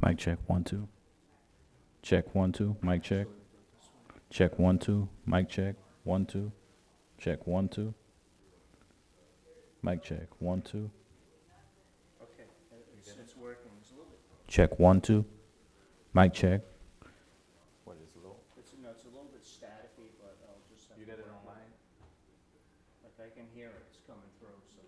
Mic check, 1 2. Check 1 2. Mic check. Check 1 2. Mic check 1 2. Check 1 2. Mic check 1 2. Okay, it's working. It's a little bit, Check 1 2. Mic check. What is a little? it's a little bit staticky, but I'll just have You to got it work with online? Like I can hear it, it's coming through, so.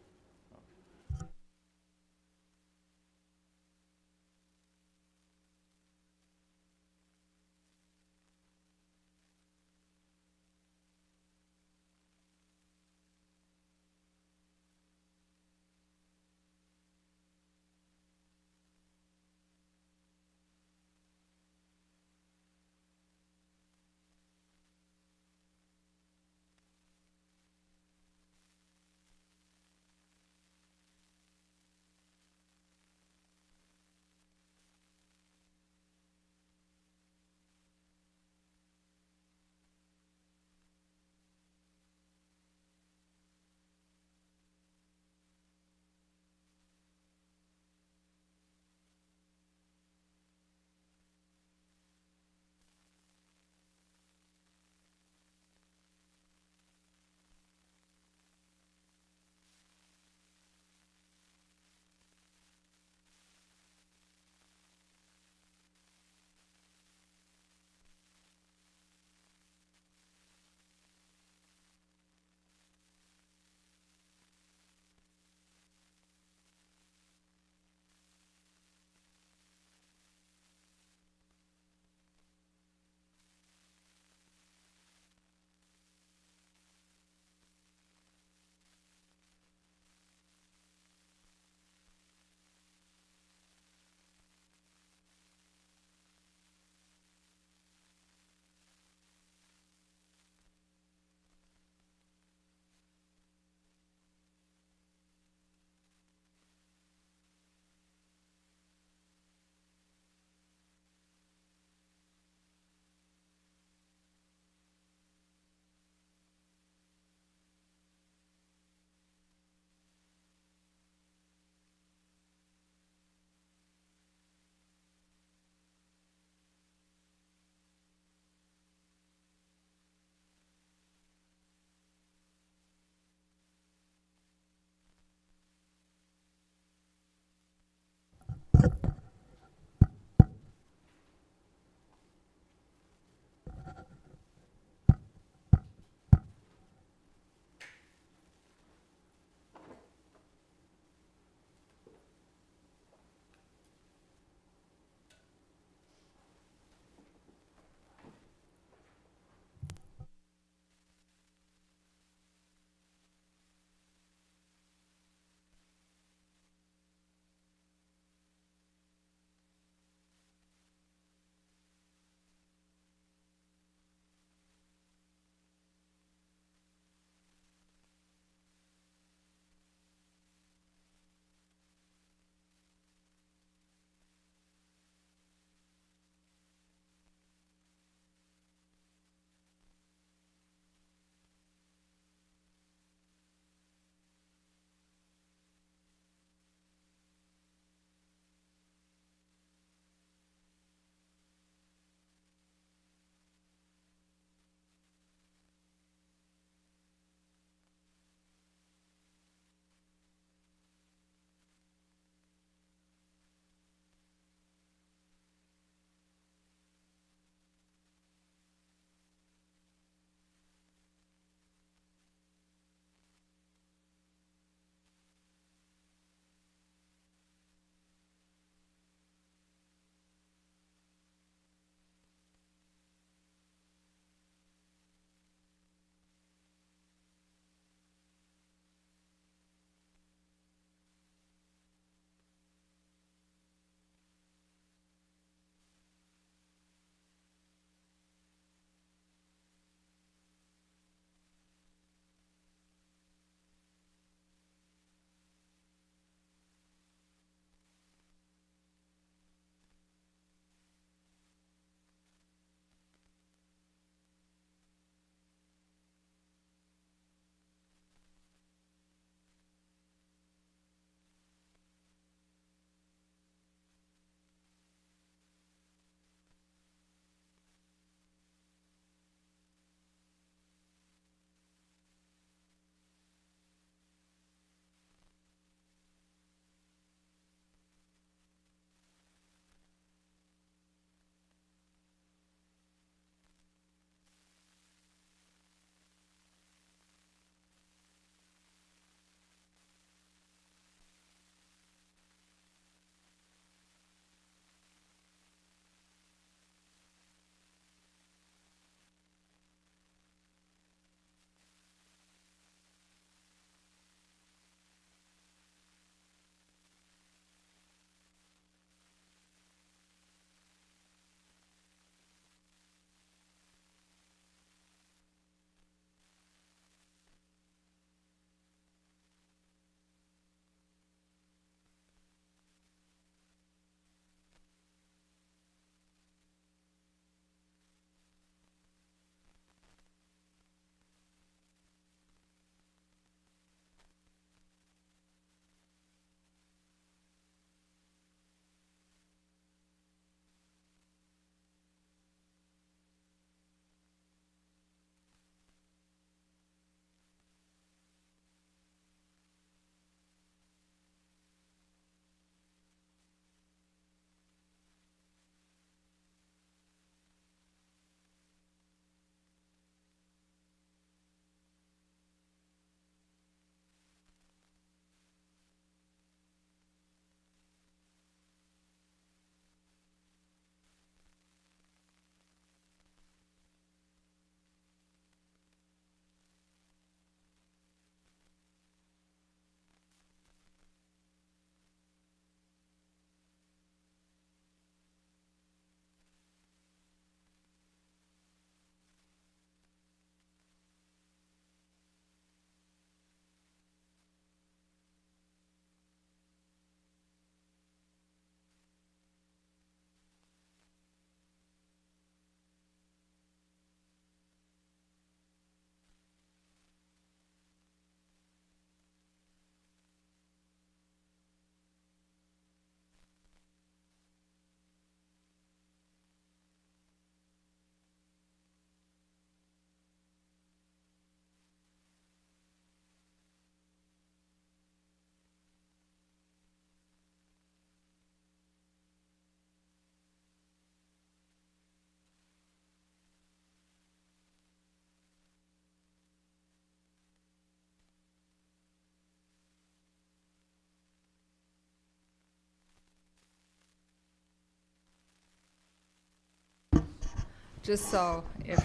just so if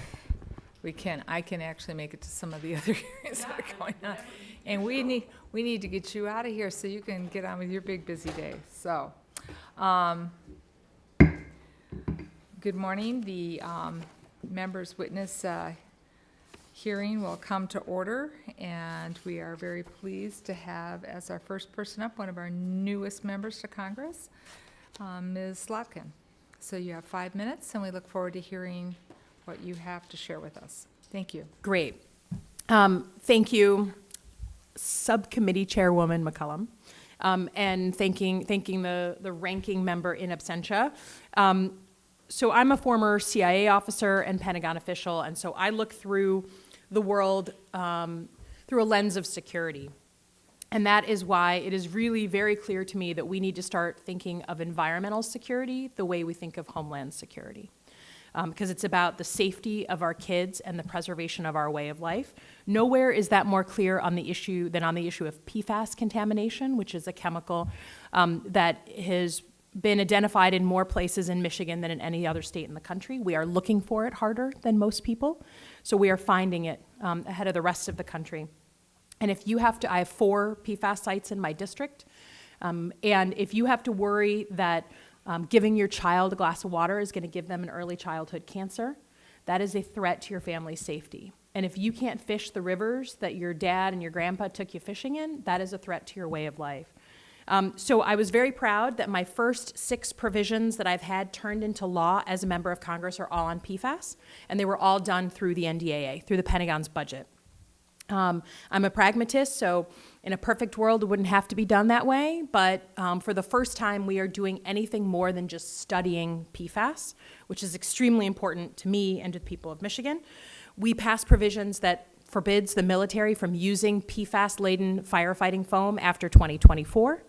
we can, I can actually make it to some of the other hearings that are going on. And we need to get you out of here so you can get on with your big busy day. So, good morning. The members' witness hearing will come to order, and we are very pleased to have as our first person up one of our newest members to Congress, Ms. Slotkin. So you have 5 minutes, and we look forward to hearing what you have to share with us. Thank you. Great. Thank you, Subcommittee Chairwoman McCullum, and thanking the ranking member in absentia. So I'm a former CIA officer and Pentagon official, and so I look through the world through a lens of security. And that is why it is really very clear to me that we need to start thinking of environmental security the way we think of homeland security. Because it's about the safety of our kids and the preservation of our way of life. Nowhere is that more clear on the issue than on the issue of PFAS contamination, which is a chemical that has been identified in more places in Michigan than in any other state in the country. We are looking for it harder than most people, so we are finding it ahead of the rest of the country. And if you have to, I have 4 PFAS sites in my district, and if you have to worry that giving your child a glass of water is going to give them an early childhood cancer, that is a threat to your family's safety. And if you can't fish the rivers that your dad and your grandpa took you fishing in, that is a threat to your way of life. So I was very proud that my first 6 provisions that I've had turned into law as a member of Congress are all on PFAS, and they were all done through the NDAA, through the Pentagon's budget. I'm a pragmatist, so in a perfect world, it wouldn't have to be done that way, but for the first time, we are doing anything more than just studying PFAS, which is extremely important to me and to the people of Michigan. We passed provisions that forbids the military from using PFAS-laden firefighting foam after 2024.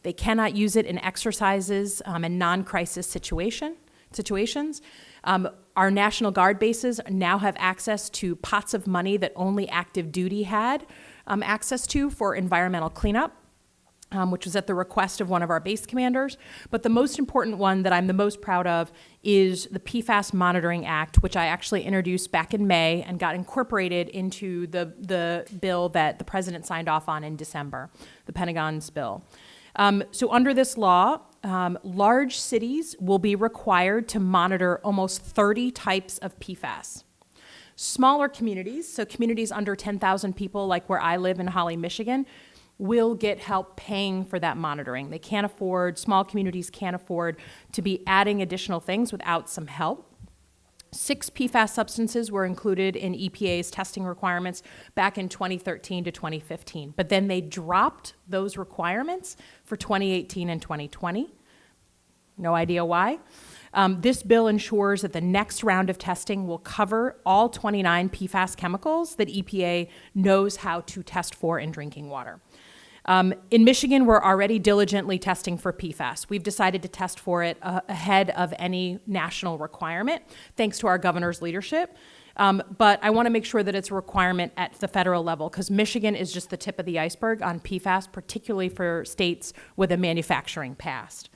They cannot use it in exercises and non-crisis situations. Our National Guard bases now have access to pots of money that only active duty had access to for environmental cleanup, which was at the request of one of our base commanders. But the most important one that I'm the most proud of is the PFAS Monitoring Act, which I actually introduced back in May and got incorporated into the bill that the president signed off on in December, the Pentagon's bill. So under this law, large cities will be required to monitor almost 30 types of PFAS. Smaller communities, so communities under 10,000 people, like where I live in Holly, Michigan, will get help paying for that monitoring. They can't afford, small communities can't afford to be adding additional things without some help. 6 PFAS substances were included in EPA's testing requirements back in 2013 to 2015, but then they dropped those requirements for 2018 and 2020. No idea why. This bill ensures that the next round of testing will cover all 29 PFAS chemicals that EPA knows how to test for in drinking water. In Michigan, we're already diligently testing for PFAS. We've decided to test for it ahead of any national requirement, thanks to our governor's leadership. But I want to make sure that it's a requirement at the federal level, because Michigan is just the tip of the iceberg on PFAS, particularly for states with a manufacturing past.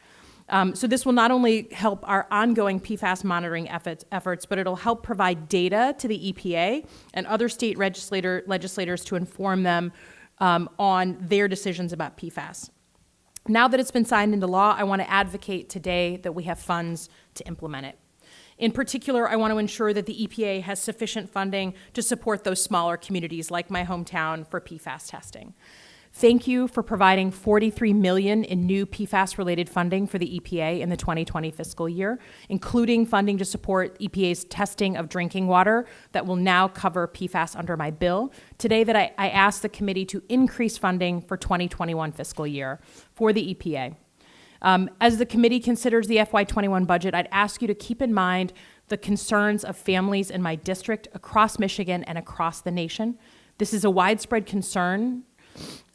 So this will not only help our ongoing PFAS monitoring efforts, but it'll help provide data to the EPA and other state legislators to inform them on their decisions about PFAS. Now that it's been signed into law, I want to advocate today that we have funds to implement it. In particular, I want to ensure that the EPA has sufficient funding to support those smaller communities like my hometown for PFAS testing. Thank you for providing $43 million in new PFAS-related funding for the EPA in the 2020 fiscal year, including funding to support EPA's testing of drinking water that will now cover PFAS under my bill. Today that I asked the committee to increase funding for 2021 fiscal year for the EPA. As the committee considers the FY21 budget, I'd ask you to keep in mind the concerns of families in my district across Michigan and across the nation. This is a widespread concern.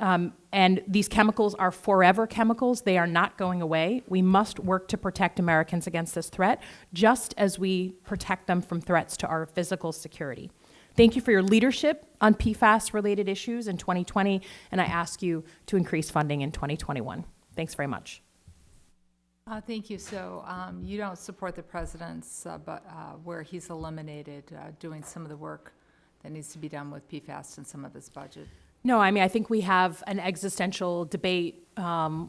And these chemicals are forever chemicals. They are not going away. We must work to protect Americans against this threat, just as we protect them from threats to our physical security. Thank you for your leadership on PFAS-related issues in 2020, and I ask you to increase funding in 2021. Thanks very much. Thank you. So you don't support the president's, but where he's eliminated doing some of the work that needs to be done with PFAS in some of his budget. No, I mean, I think we have an existential debate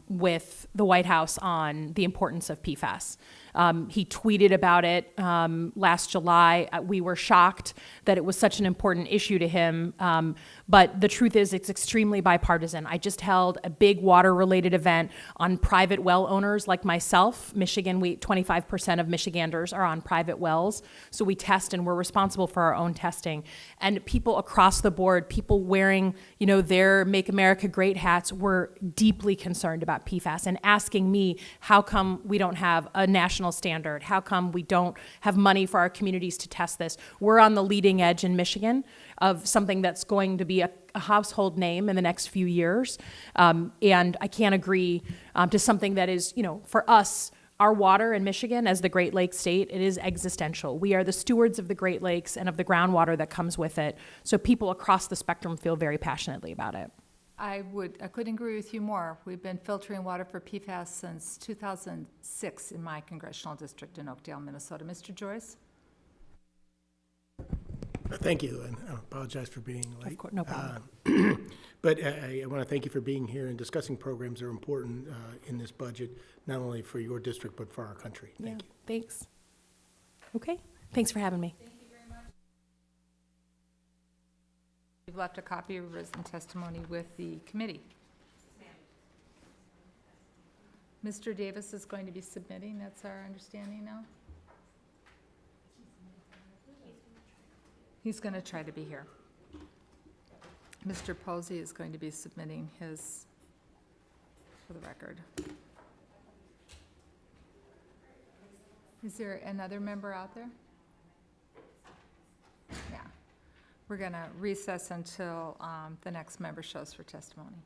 with the White House on the importance of PFAS. He tweeted about it last July. We were shocked that it was such an important issue to him. But the truth is, it's extremely bipartisan. I just held a big water-related event on private well owners like myself. Michigan, 25% of Michiganders are on private wells. So we test and we're responsible for our own testing. And people across the board, people wearing, their Make America Great hats, were deeply concerned about PFAS and asking me, how come we don't have a national standard? How come we don't have money for our communities to test this? We're on the leading edge in Michigan of something that's going to be a household name in the next few years. And I can't agree to something that is, for us, our water in Michigan as the Great Lakes state, it is existential. We are the stewards of the Great Lakes and of the groundwater that comes with it. So people across the spectrum feel very passionately about it. I couldn't agree with you more. We've been filtering water for PFAS since 2006 in my congressional district in Oakdale, Minnesota. Mr. Joyce? Thank you, and I apologize for being late. Of course, no problem. But I want to thank you for being here, and discussing programs are important in this budget, not only for your district, but for our country. Thank you. Thanks. Okay, thanks for having me. You've left a copy of written testimony with the committee. Mr. Davis is going to be submitting, that's our understanding now? He's going to try to be here. Mr. Posey is going to be submitting his, for the record. Is there another member out there? Yeah. We're going to recess until the next member shows for testimony.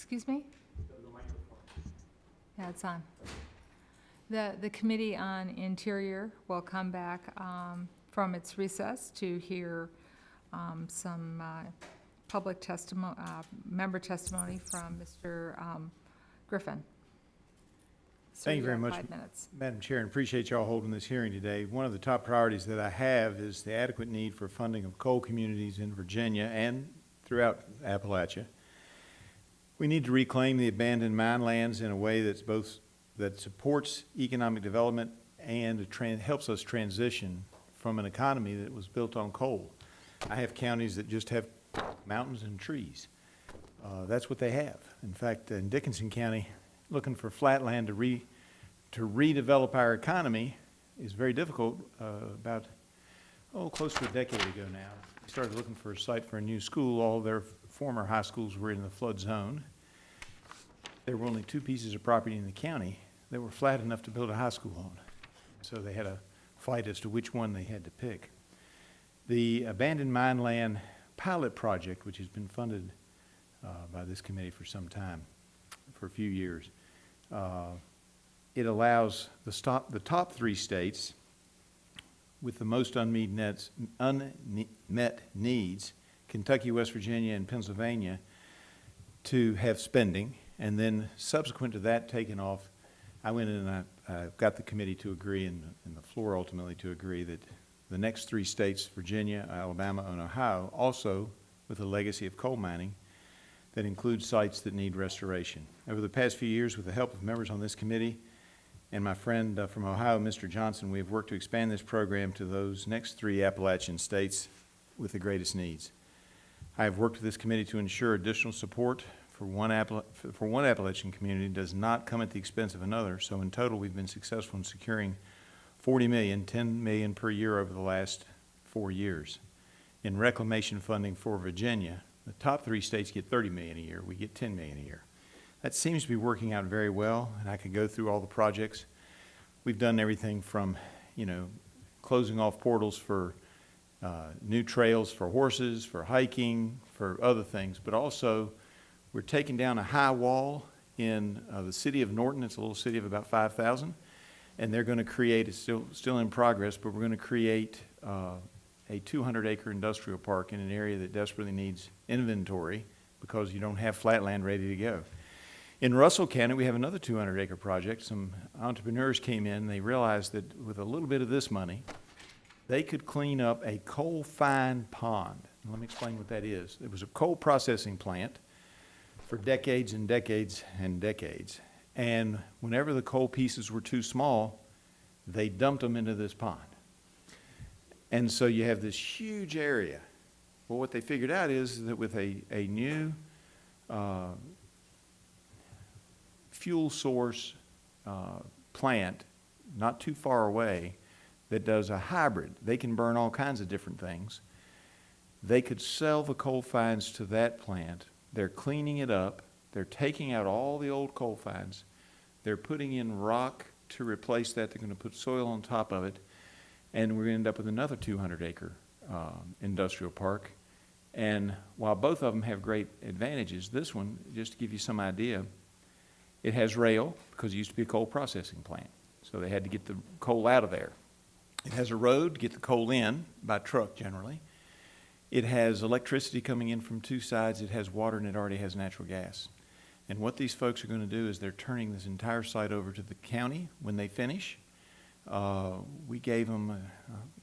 Excuse me? Yeah, it's on. The Committee on Interior will come back from its recess to hear some public testimony, member testimony from Mr. Griffin. So Thank you very have much, 5 minutes. Madam Chair, and appreciate y'all holding this hearing today. One of the top priorities that I have is the adequate need for funding of coal communities in Virginia and throughout Appalachia. We need to reclaim the abandoned mine lands in a way that supports economic development and helps us transition from an economy that was built on coal. I have counties that just have mountains and trees. That's what they have. In fact, in Dickinson County, looking for flat land to redevelop our economy is very difficult. About close to a decade ago now, we started looking for a site for a new school. All their former high schools were in the flood zone. There were only 2 pieces of property in the county that were flat enough to build a high school on. So they had a fight as to which one they had to pick. The abandoned mine land pilot project, which has been funded by this committee for some time, for a few years, it allows the top 3 states with the most unmet needs, Kentucky, West Virginia, and Pennsylvania, to have spending, and then subsequent to that taking off, I went in and I got the committee to agree, and the floor ultimately to agree, that the next 3 states, Virginia, Alabama, and Ohio, also with a legacy of coal mining, that includes sites that need restoration. Over the past few years, with the help of members on this committee and my friend from Ohio, Mr. Johnson, we have worked to expand this program to those next 3 Appalachian states with the greatest needs. I have worked with this committee to ensure additional support for one Appalachian community does not come at the expense of another, so in total we've been successful in securing $40 million, $10 million per year over the last 4 years. In reclamation funding for Virginia, the top 3 states get $30 million a year. We get $10 million a year. That seems to be working out very well, and I could go through all the projects. We've done everything from, closing off portals for new trails for horses, for hiking, for other things, but also we're taking down a high wall in the city of Norton. It's a little city of about 5,000, and they're going to create, it's still in progress, but we're going to create a 200-acre industrial park in an area that desperately needs inventory because you don't have flat land ready to go. In Russell County, we have another 200-acre project. Some entrepreneurs came in, they realized that with a little bit of this money, they could clean up a coal-fine pond. And let me explain what that is. It was a coal processing plant for decades and decades and decades. And whenever the coal pieces were too small, they dumped them into this pond. And so you have this huge area. Well, what they figured out is that with a new fuel source plant not too far away that does a hybrid, they can burn all kinds of different things. They could sell the coal fines to that plant. They're cleaning it up. They're taking out all the old coal fines. They're putting in rock to replace that. They're going to put soil on top of it. And we're going to end up with another 200-acre industrial park. And while both of them have great advantages, this one, just to give you some idea, it has rail because it used to be a coal processing plant. So they had to get the coal out of there. It has a road to get the coal in by truck generally. It has electricity coming in from 2 sides. It has water, and it already has natural gas. And what these folks are going to do is they're turning this entire site over to the county when they finish. We gave them,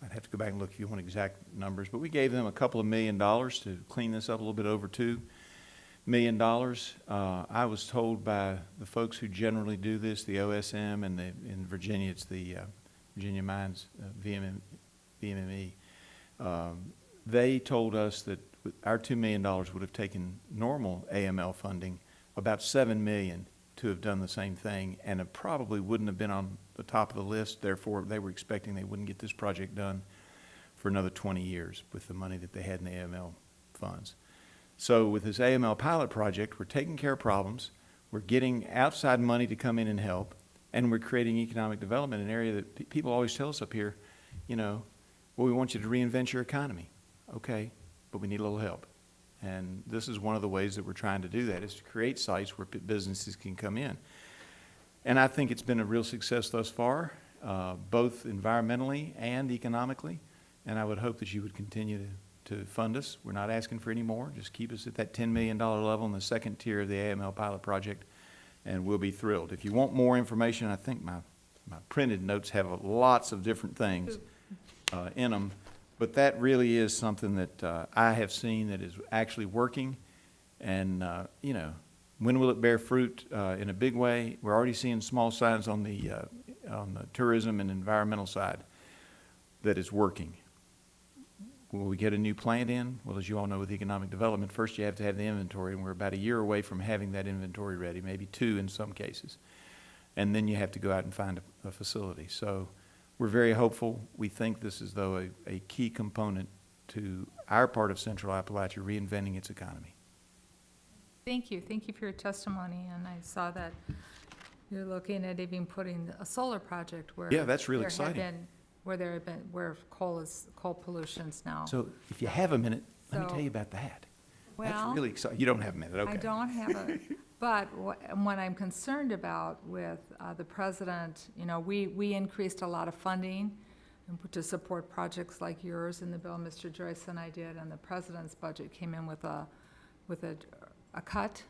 I'd have to go back and look if you want exact numbers, but we gave them a couple of $1 million to clean this up, a little bit over $2 million. I was told by the folks who generally do this, the OSM, and in Virginia, it's the Virginia Mines, VMME. They told us that our $2 million would have taken normal AML funding about $7 million to have done the same thing, and it probably wouldn't have been on the top of the list. Therefore, they were expecting they wouldn't get this project done for another 20 years with the money that they had in the AML funds. So with this AML pilot project, we're taking care of problems, we're getting outside money to come in and help, and we're creating economic development in an area that people always tell us up here, well, we want you to reinvent your economy. Okay, but we need a little help. And this is one of the ways that we're trying to do that, is to create sites where businesses can come in. And I think it's been a real success thus far, both environmentally and economically. And I would hope that you would continue to fund us. We're not asking for any more. Just keep us at that $10 million level in the second tier of the AML pilot project, and we'll be thrilled. If you want more information, I think my printed notes have lots of different things in them. But that really is something that I have seen that is actually working. And, you know, when will it bear fruit in a big way? We're already seeing small signs on the tourism and environmental side that is working. Will we get a new plant in? Well, as you all know with economic development, first you have to have the inventory, and we're about a year away from having that inventory ready, maybe 2 in some cases. And then you have to go out and find a facility. So we're very hopeful. We think this is, though, a key component to our part of Central Appalachia reinventing its economy. Thank you. Thank you for your testimony, and I saw that you're looking at even putting a solar project where. Yeah, that's really there have exciting. been- where coal pollution's now. So if you have a minute, let me So- tell you about that. Well, That's really exciting. You don't have a minute, okay. I don't have a, but what I'm concerned about with the president, you know, we increased a lot of funding to support projects like yours in the bill Mr. Joyce and I did, and the president's budget came in with a cut,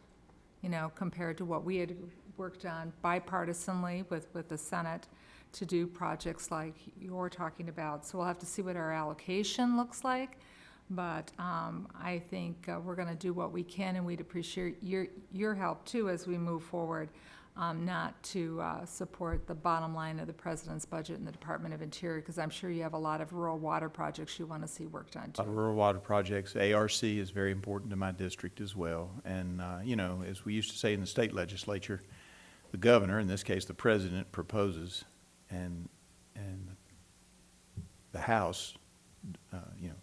you know, compared to what we had worked on bipartisanly with the Senate to do projects like you're talking about. So we'll have to see what our allocation looks like. But I think we're going to do what we can, and we'd appreciate your help too as we move forward, not to support the bottom line of the president's budget in the Department of Interior, because I'm sure you have a lot of rural water projects you want to see worked on A lot too. of rural water projects. ARC is very important to my district as well. And, you know, as we used to say in the state legislature, the governor, in this case the president, proposes, and the House, you know,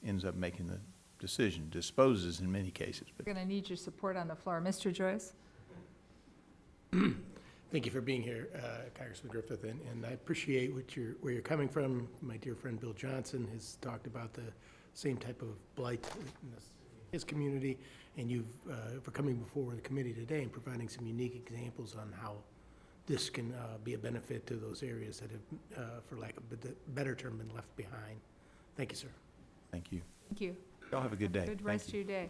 ends up making the decision, disposes in many cases. But We're going to need your support on the floor. Mr. Joyce? Thank you for being here, Congressman Griffith, and I appreciate where you're coming from. My dear friend Bill Johnson has talked about the same type of blight in his community, and you've, for coming before the committee today and providing some unique examples on how this can be a benefit to those areas that have, for lack of a better term, been left behind. Thank you, sir. thank you. Thank you. Y'all have a good day. Good Thank rest you. of your day.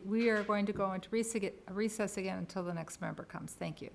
We are going to go into recess again until the next member comes. Thank you.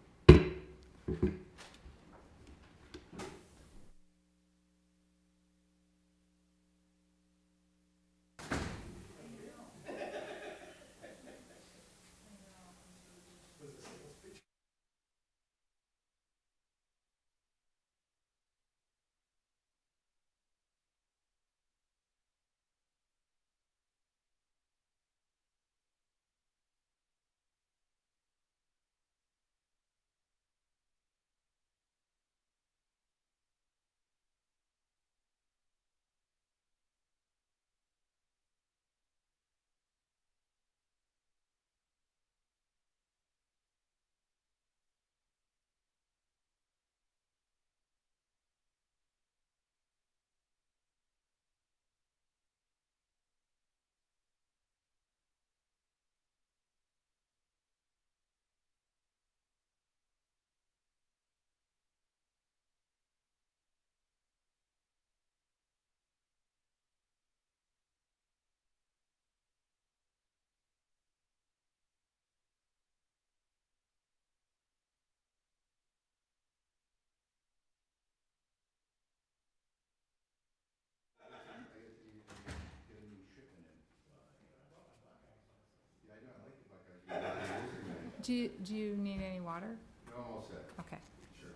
Do you need any water? No, I'm all set. Okay. Sure.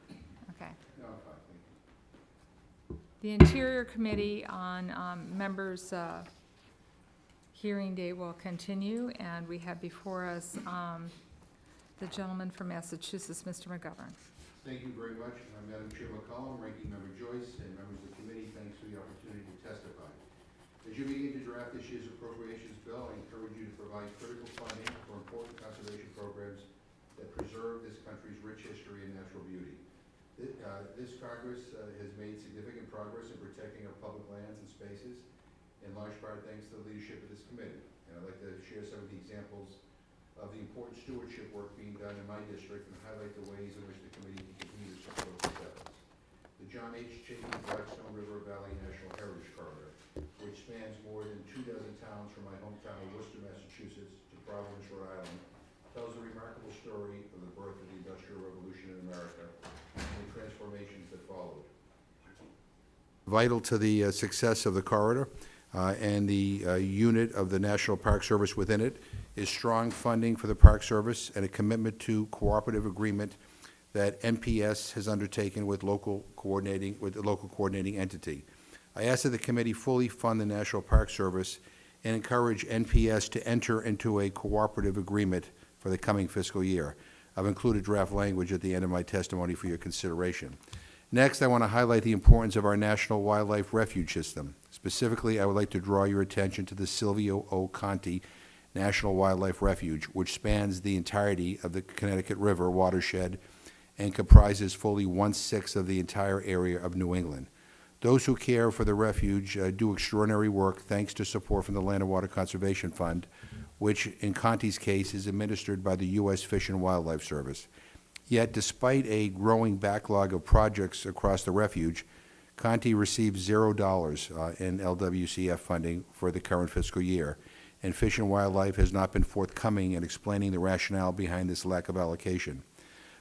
Okay. No, I'm fine, thank you. The Interior Committee on members' hearing day will continue, and we have before us the gentleman from Massachusetts, Mr. McGovern. Thank you very much. Madam Chair McCollum, Ranking Member Joyce, and members of the committee, thanks for the opportunity to testify. As you begin to draft this year's appropriations bill, I encourage you to provide critical funding for important conservation programs that preserve this country's rich history and natural beauty. This Congress has made significant progress in protecting our public lands and spaces, in large part thanks to the leadership of this committee. And I'd like to share some of the examples of the important stewardship work being done in my district and highlight the ways in which the committee can continue to support these efforts. The John H. Chapin Blackstone River Valley National Heritage Corridor, which spans more than 24 towns from my hometown of Worcester, Massachusetts to Providence, Rhode Island, tells a remarkable story of the birth of the Industrial Revolution in America and the transformations that followed. Vital to the success of the corridor and the unit of the National Park Service within it is strong funding for the Park Service and a commitment to cooperative agreement that NPS has undertaken with the local coordinating entity. I ask that the committee fully fund the National Park Service and encourage NPS to enter into a cooperative agreement for the coming fiscal year. I've included draft language at the end of my testimony for your consideration. Next, I want to highlight the importance of our National Wildlife Refuge System. Specifically, I would like to draw your attention to the Silvio O. Conti National Wildlife Refuge, which spans the entirety of the Connecticut River watershed and comprises fully 1/6 of the entire area of New England. Those who care for the refuge do extraordinary work thanks to support from the Land and Water Conservation Fund, which in Conti's case is administered by the U.S. Fish and Wildlife Service. Yet, despite a growing backlog of projects across the refuge, Conti received $0 in LWCF funding for the current fiscal year, and Fish and Wildlife has not been forthcoming in explaining the rationale behind this lack of allocation.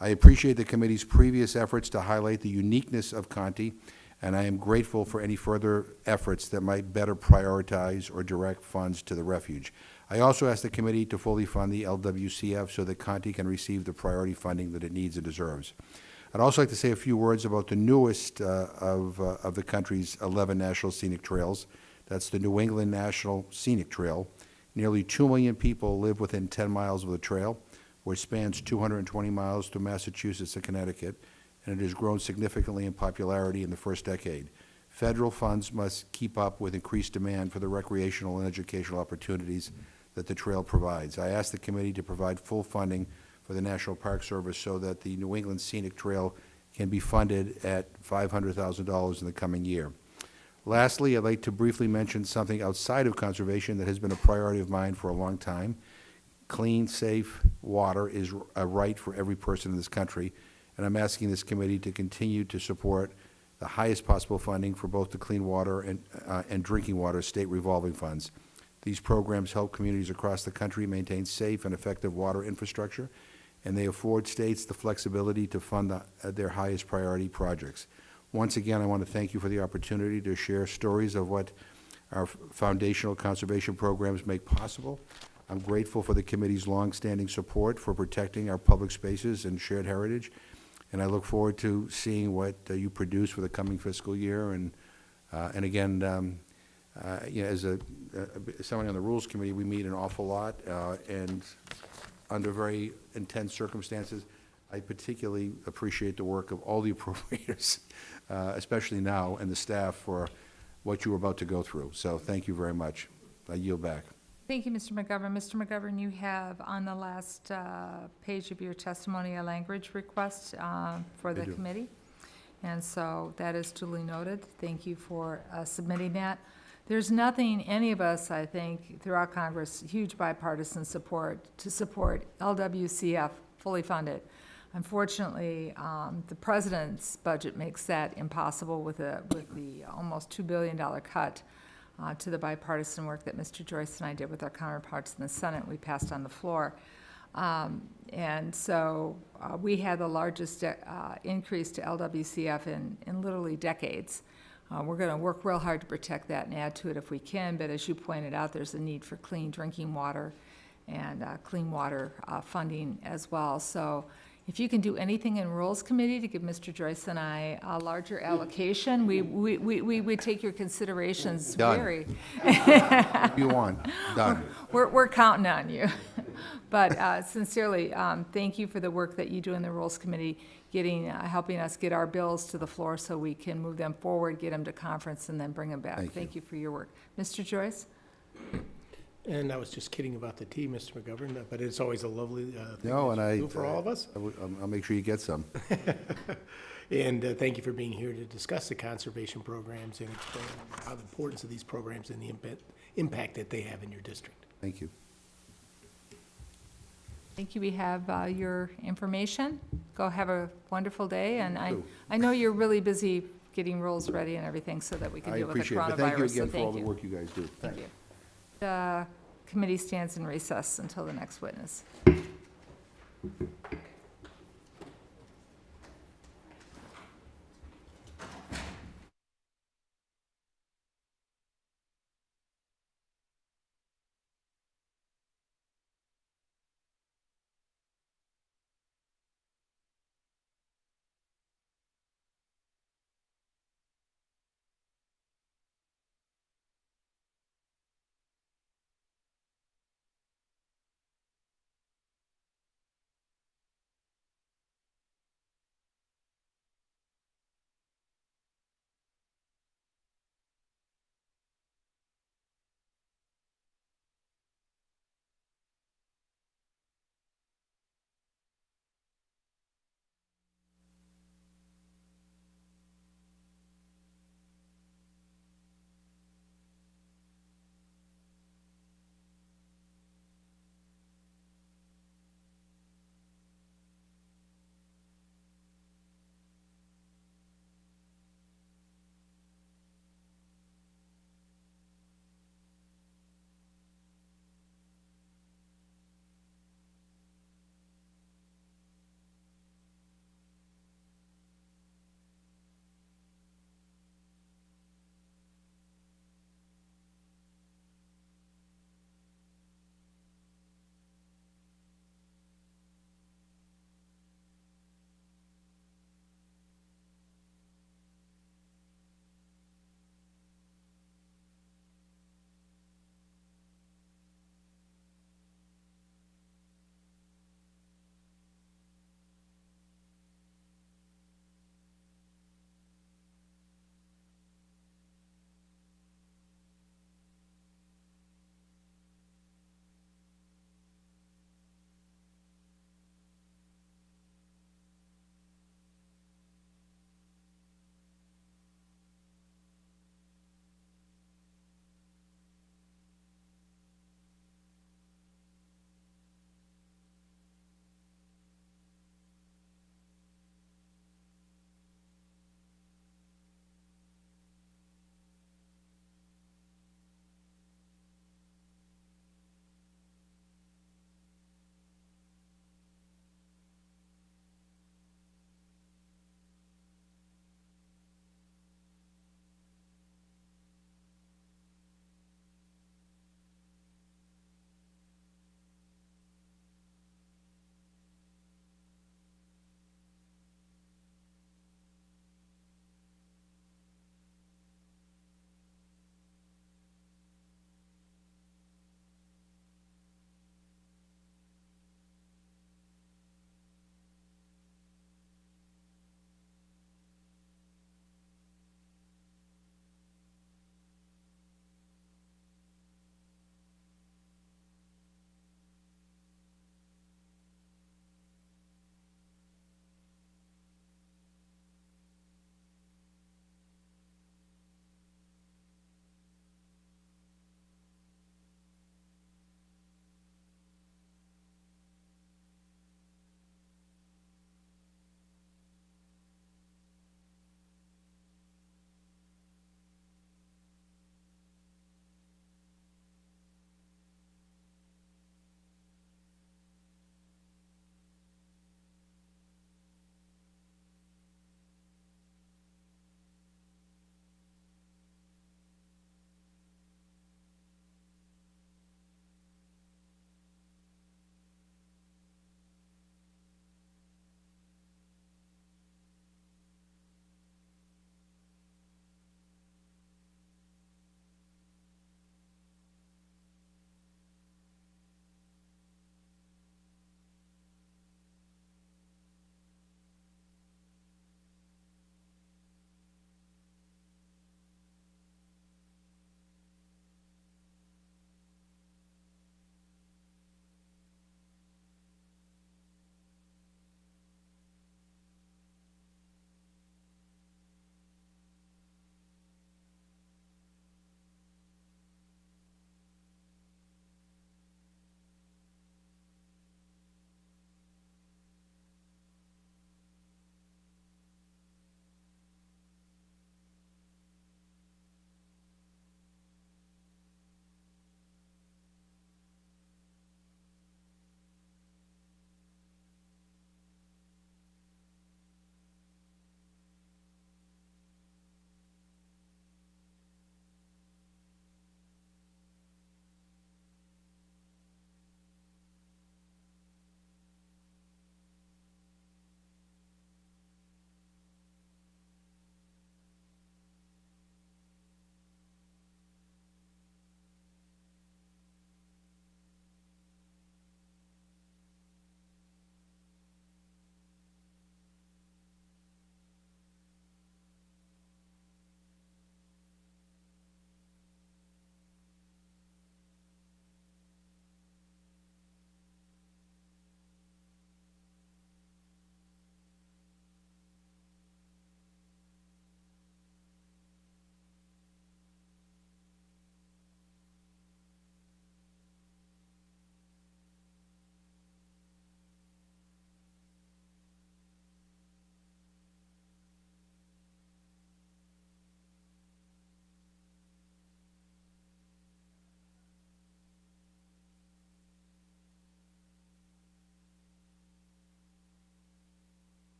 I appreciate the committee's previous efforts to highlight the uniqueness of Conti, and I am grateful for any further efforts that might better prioritize or direct funds to the refuge. I also ask the committee to fully fund the LWCF so that Conti can receive the priority funding that it needs and deserves. I'd also like to say a few words about the newest of the country's 11 national scenic trails. That's the New England National Scenic Trail. Nearly 2 million people live within 10 miles of the trail, which spans 220 miles through Massachusetts and Connecticut, and it has grown significantly in popularity in the first decade. Federal funds must keep up with increased demand for the recreational and educational opportunities that the trail provides. I ask the committee to provide full funding for the National Park Service so that the New England Scenic Trail can be funded at $500,000 in the coming year. Lastly, I'd like to briefly mention something outside of conservation that has been a priority of mine for a long time. Clean, safe water is a right for every person in this country, and I'm asking this committee to continue to support the highest possible funding for both the clean water and drinking water state revolving funds. These programs help communities across the country maintain safe and effective water infrastructure, and they afford states the flexibility to fund their highest priority projects. Once again, I want to thank you for the opportunity to share stories of what our foundational conservation programs make possible. I'm grateful for the committee's longstanding support for protecting our public spaces and shared heritage, and I look forward to seeing what you produce for the coming fiscal year. And again, you know, as someone on the Rules Committee, we meet an awful lot, and under very intense circumstances. I particularly appreciate the work of all the appropriators, especially now, and the staff for what you were about to go through. So thank you very much. I yield back. Thank you, Mr. McGovern. Mr. McGovern, you have on the last page of your testimony a language request for the committee. And so that is duly noted. Thank you for submitting that. There's nothing, any of us, I think, throughout Congress, huge bipartisan support to support LWCF fully funded. Unfortunately, the president's budget makes that impossible with the almost $2 billion cut to the bipartisan work that Mr. Joyce and I did with our counterparts in the Senate. We passed on the floor. And so we had the largest increase to LWCF in literally decades. We're going to work real hard to protect that and add to it if we can, but as you pointed out, there's a need for clean drinking water and clean water funding as well. So if you can do anything in Rules Committee to give Mr. Joyce and I a larger allocation, we would take your considerations Done. very. You want, done. We're counting on you. But sincerely, thank you for the work that you do in the Rules Committee, helping us get our bills to the floor so we can move them forward, get them to conference, and then bring them back. Thank you for your work. Mr. Joyce? And I was just kidding about the tea, Mr. McGovern, but it's always a lovely thing No, that and you do for all of us. I'll make sure you get some. And thank you for being here to discuss the conservation programs and explain how the importance of these programs and the impact that they have in your district. Thank you. Thank you. We have your information. Go have a wonderful day, and You too. I know you're really busy getting rules ready and everything so that we can I deal with the appreciate it, coronavirus. but thank you so again for all the you. work you guys do. Thank you. The committee stands in recess until the next witness.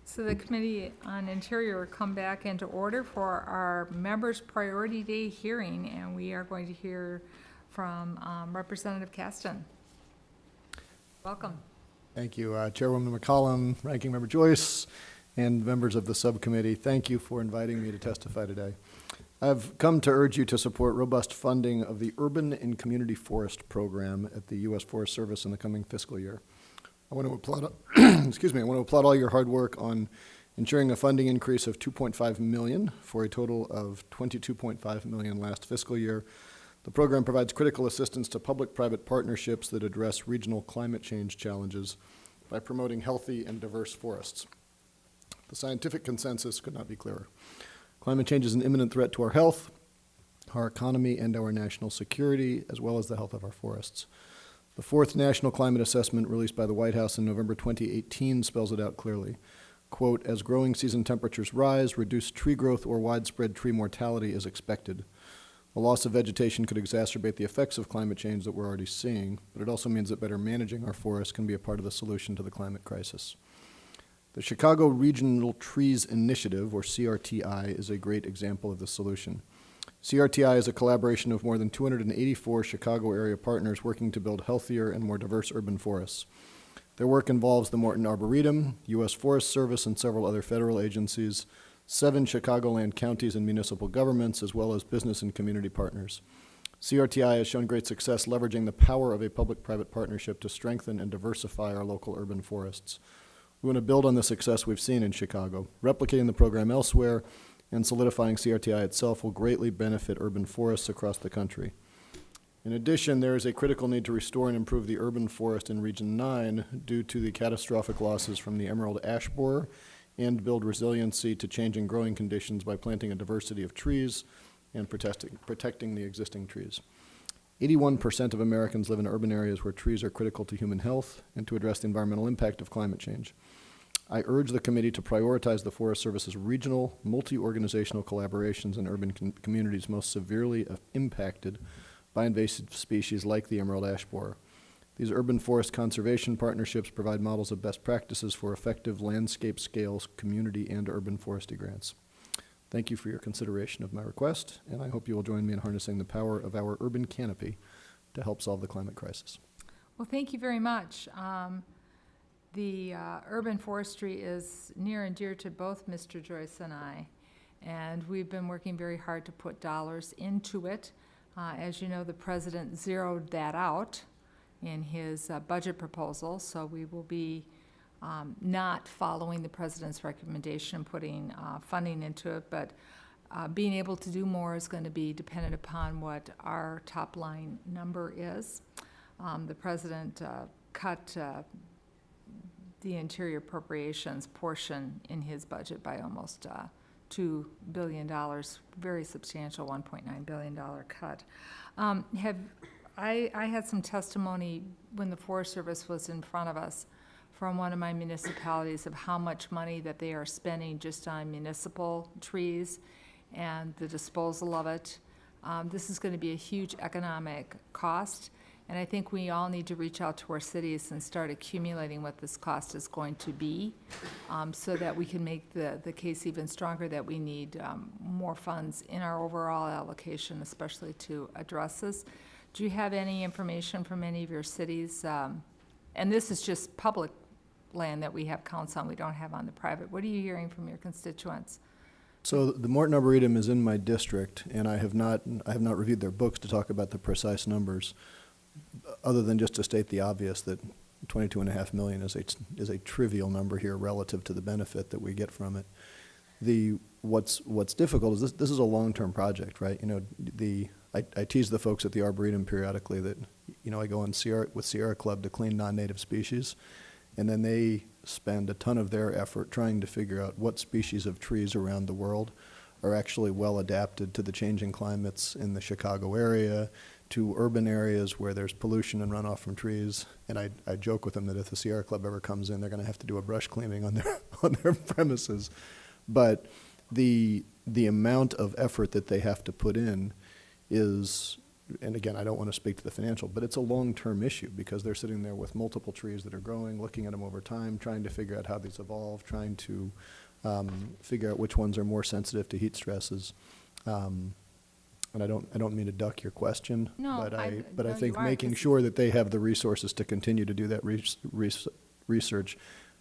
So the Committee on Interior will come back into order for our Members' Priority Day hearing, and we are going to hear from Representative Caston. Welcome. Thank you, Chairwoman McCollum, Ranking Member Joyce, and members of the subcommittee. Thank you for inviting me to testify today. I've come to urge you to support robust funding of the Urban and Community Forest Program at the U.S. Forest Service in the coming fiscal year. I want to applaud, excuse me, I want to applaud all your hard work on ensuring a funding increase of $2.5 million for a total of $22.5 million last fiscal year. The program provides critical assistance to public-private partnerships that address regional climate change challenges by promoting healthy and diverse forests. The scientific consensus could not be clearer. Climate change is an imminent threat to our health, our economy, and our national security, as well as the health of our forests. The fourth National Climate Assessment released by the White House in November 2018 spells it out clearly. Quote, as growing season temperatures rise, reduced tree growth or widespread tree mortality is expected. The loss of vegetation could exacerbate the effects of climate change that we're already seeing, but it also means that better managing our forests can be a part of the solution to the climate crisis. The Chicago Regional Trees Initiative, or CRTI, is a great example of this solution. CRTI is a collaboration of more than 284 Chicago area partners working to build healthier and more diverse urban forests. Their work involves the Morton Arboretum, U.S. Forest Service, and several other federal agencies, 7 Chicagoland counties and municipal governments, as well as business and community partners. CRTI has shown great success leveraging the power of a public-private partnership to strengthen and diversify our local urban forests. We want to build on the success we've seen in Chicago. Replicating the program elsewhere and solidifying CRTI itself will greatly benefit urban forests across the country. In addition, there is a critical need to restore and improve the urban forest in Region 9 due to the catastrophic losses from the emerald ash borer and build resiliency to changing growing conditions by planting a diversity of trees and protecting the existing trees. 81% of Americans live in urban areas where trees are critical to human health and to address the environmental impact of climate change. I urge the committee to prioritize the Forest Service's regional, multi-organizational collaborations in urban communities most severely impacted by invasive species like the emerald ash borer. These urban forest conservation partnerships provide models of best practices for effective landscape scale community and urban forestry grants. Thank you for your consideration of my request, and I hope you will join me in harnessing the power of our urban canopy to help solve the climate crisis. Well, thank you very much. The urban forestry is near and dear to both Mr. Joyce and I, and we've been working very hard to put dollars into it. As you know, the president zeroed that out in his budget proposal, so we will be not following the president's recommendation and putting funding into it, but being able to do more is going to be dependent upon what our top line number is. The president cut the interior appropriations portion in his budget by almost $2 billion, very substantial $1.9 billion cut. I had some testimony when the Forest Service was in front of us from one of my municipalities of how much money that they are spending just on municipal trees and the disposal of it. This is going to be a huge economic cost, and I think we all need to reach out to our cities and start accumulating what this cost is going to be so that we can make the case even stronger that we need more funds in our overall allocation, especially to address this. Do you have any information from any of your cities? And this is just public land that we have counts on, we don't have on the private. What are you hearing from your constituents? So the Morton Arboretum is in my district, and I have not reviewed their books to talk about the precise numbers, other than just to state the obvious that $22.5 million is a trivial number here relative to the benefit that we get from it. What's difficult is this is a long-term project, right? You know, I tease the folks at the Arboretum periodically that, you know, I go on with Sierra Club to clean non-native species, and then they spend a ton of their effort trying to figure out what species of trees around the world are actually well adapted to the changing climates in the Chicago area, to urban areas where there's pollution and runoff from trees. And I joke with them that if the Sierra Club ever comes in, they're going to have to do a brush cleaning on their premises. But the amount of effort that they have to put in is and again, I don't want to speak to the financial, but it's a long-term issue because they're sitting there with multiple trees that are growing, looking at them over time, trying to figure out how these evolve, trying to figure out which ones are more sensitive to heat stresses. And I don't mean to duck your question, No, but I no, think you are, making 'cause- sure that they have the resources to continue to do that research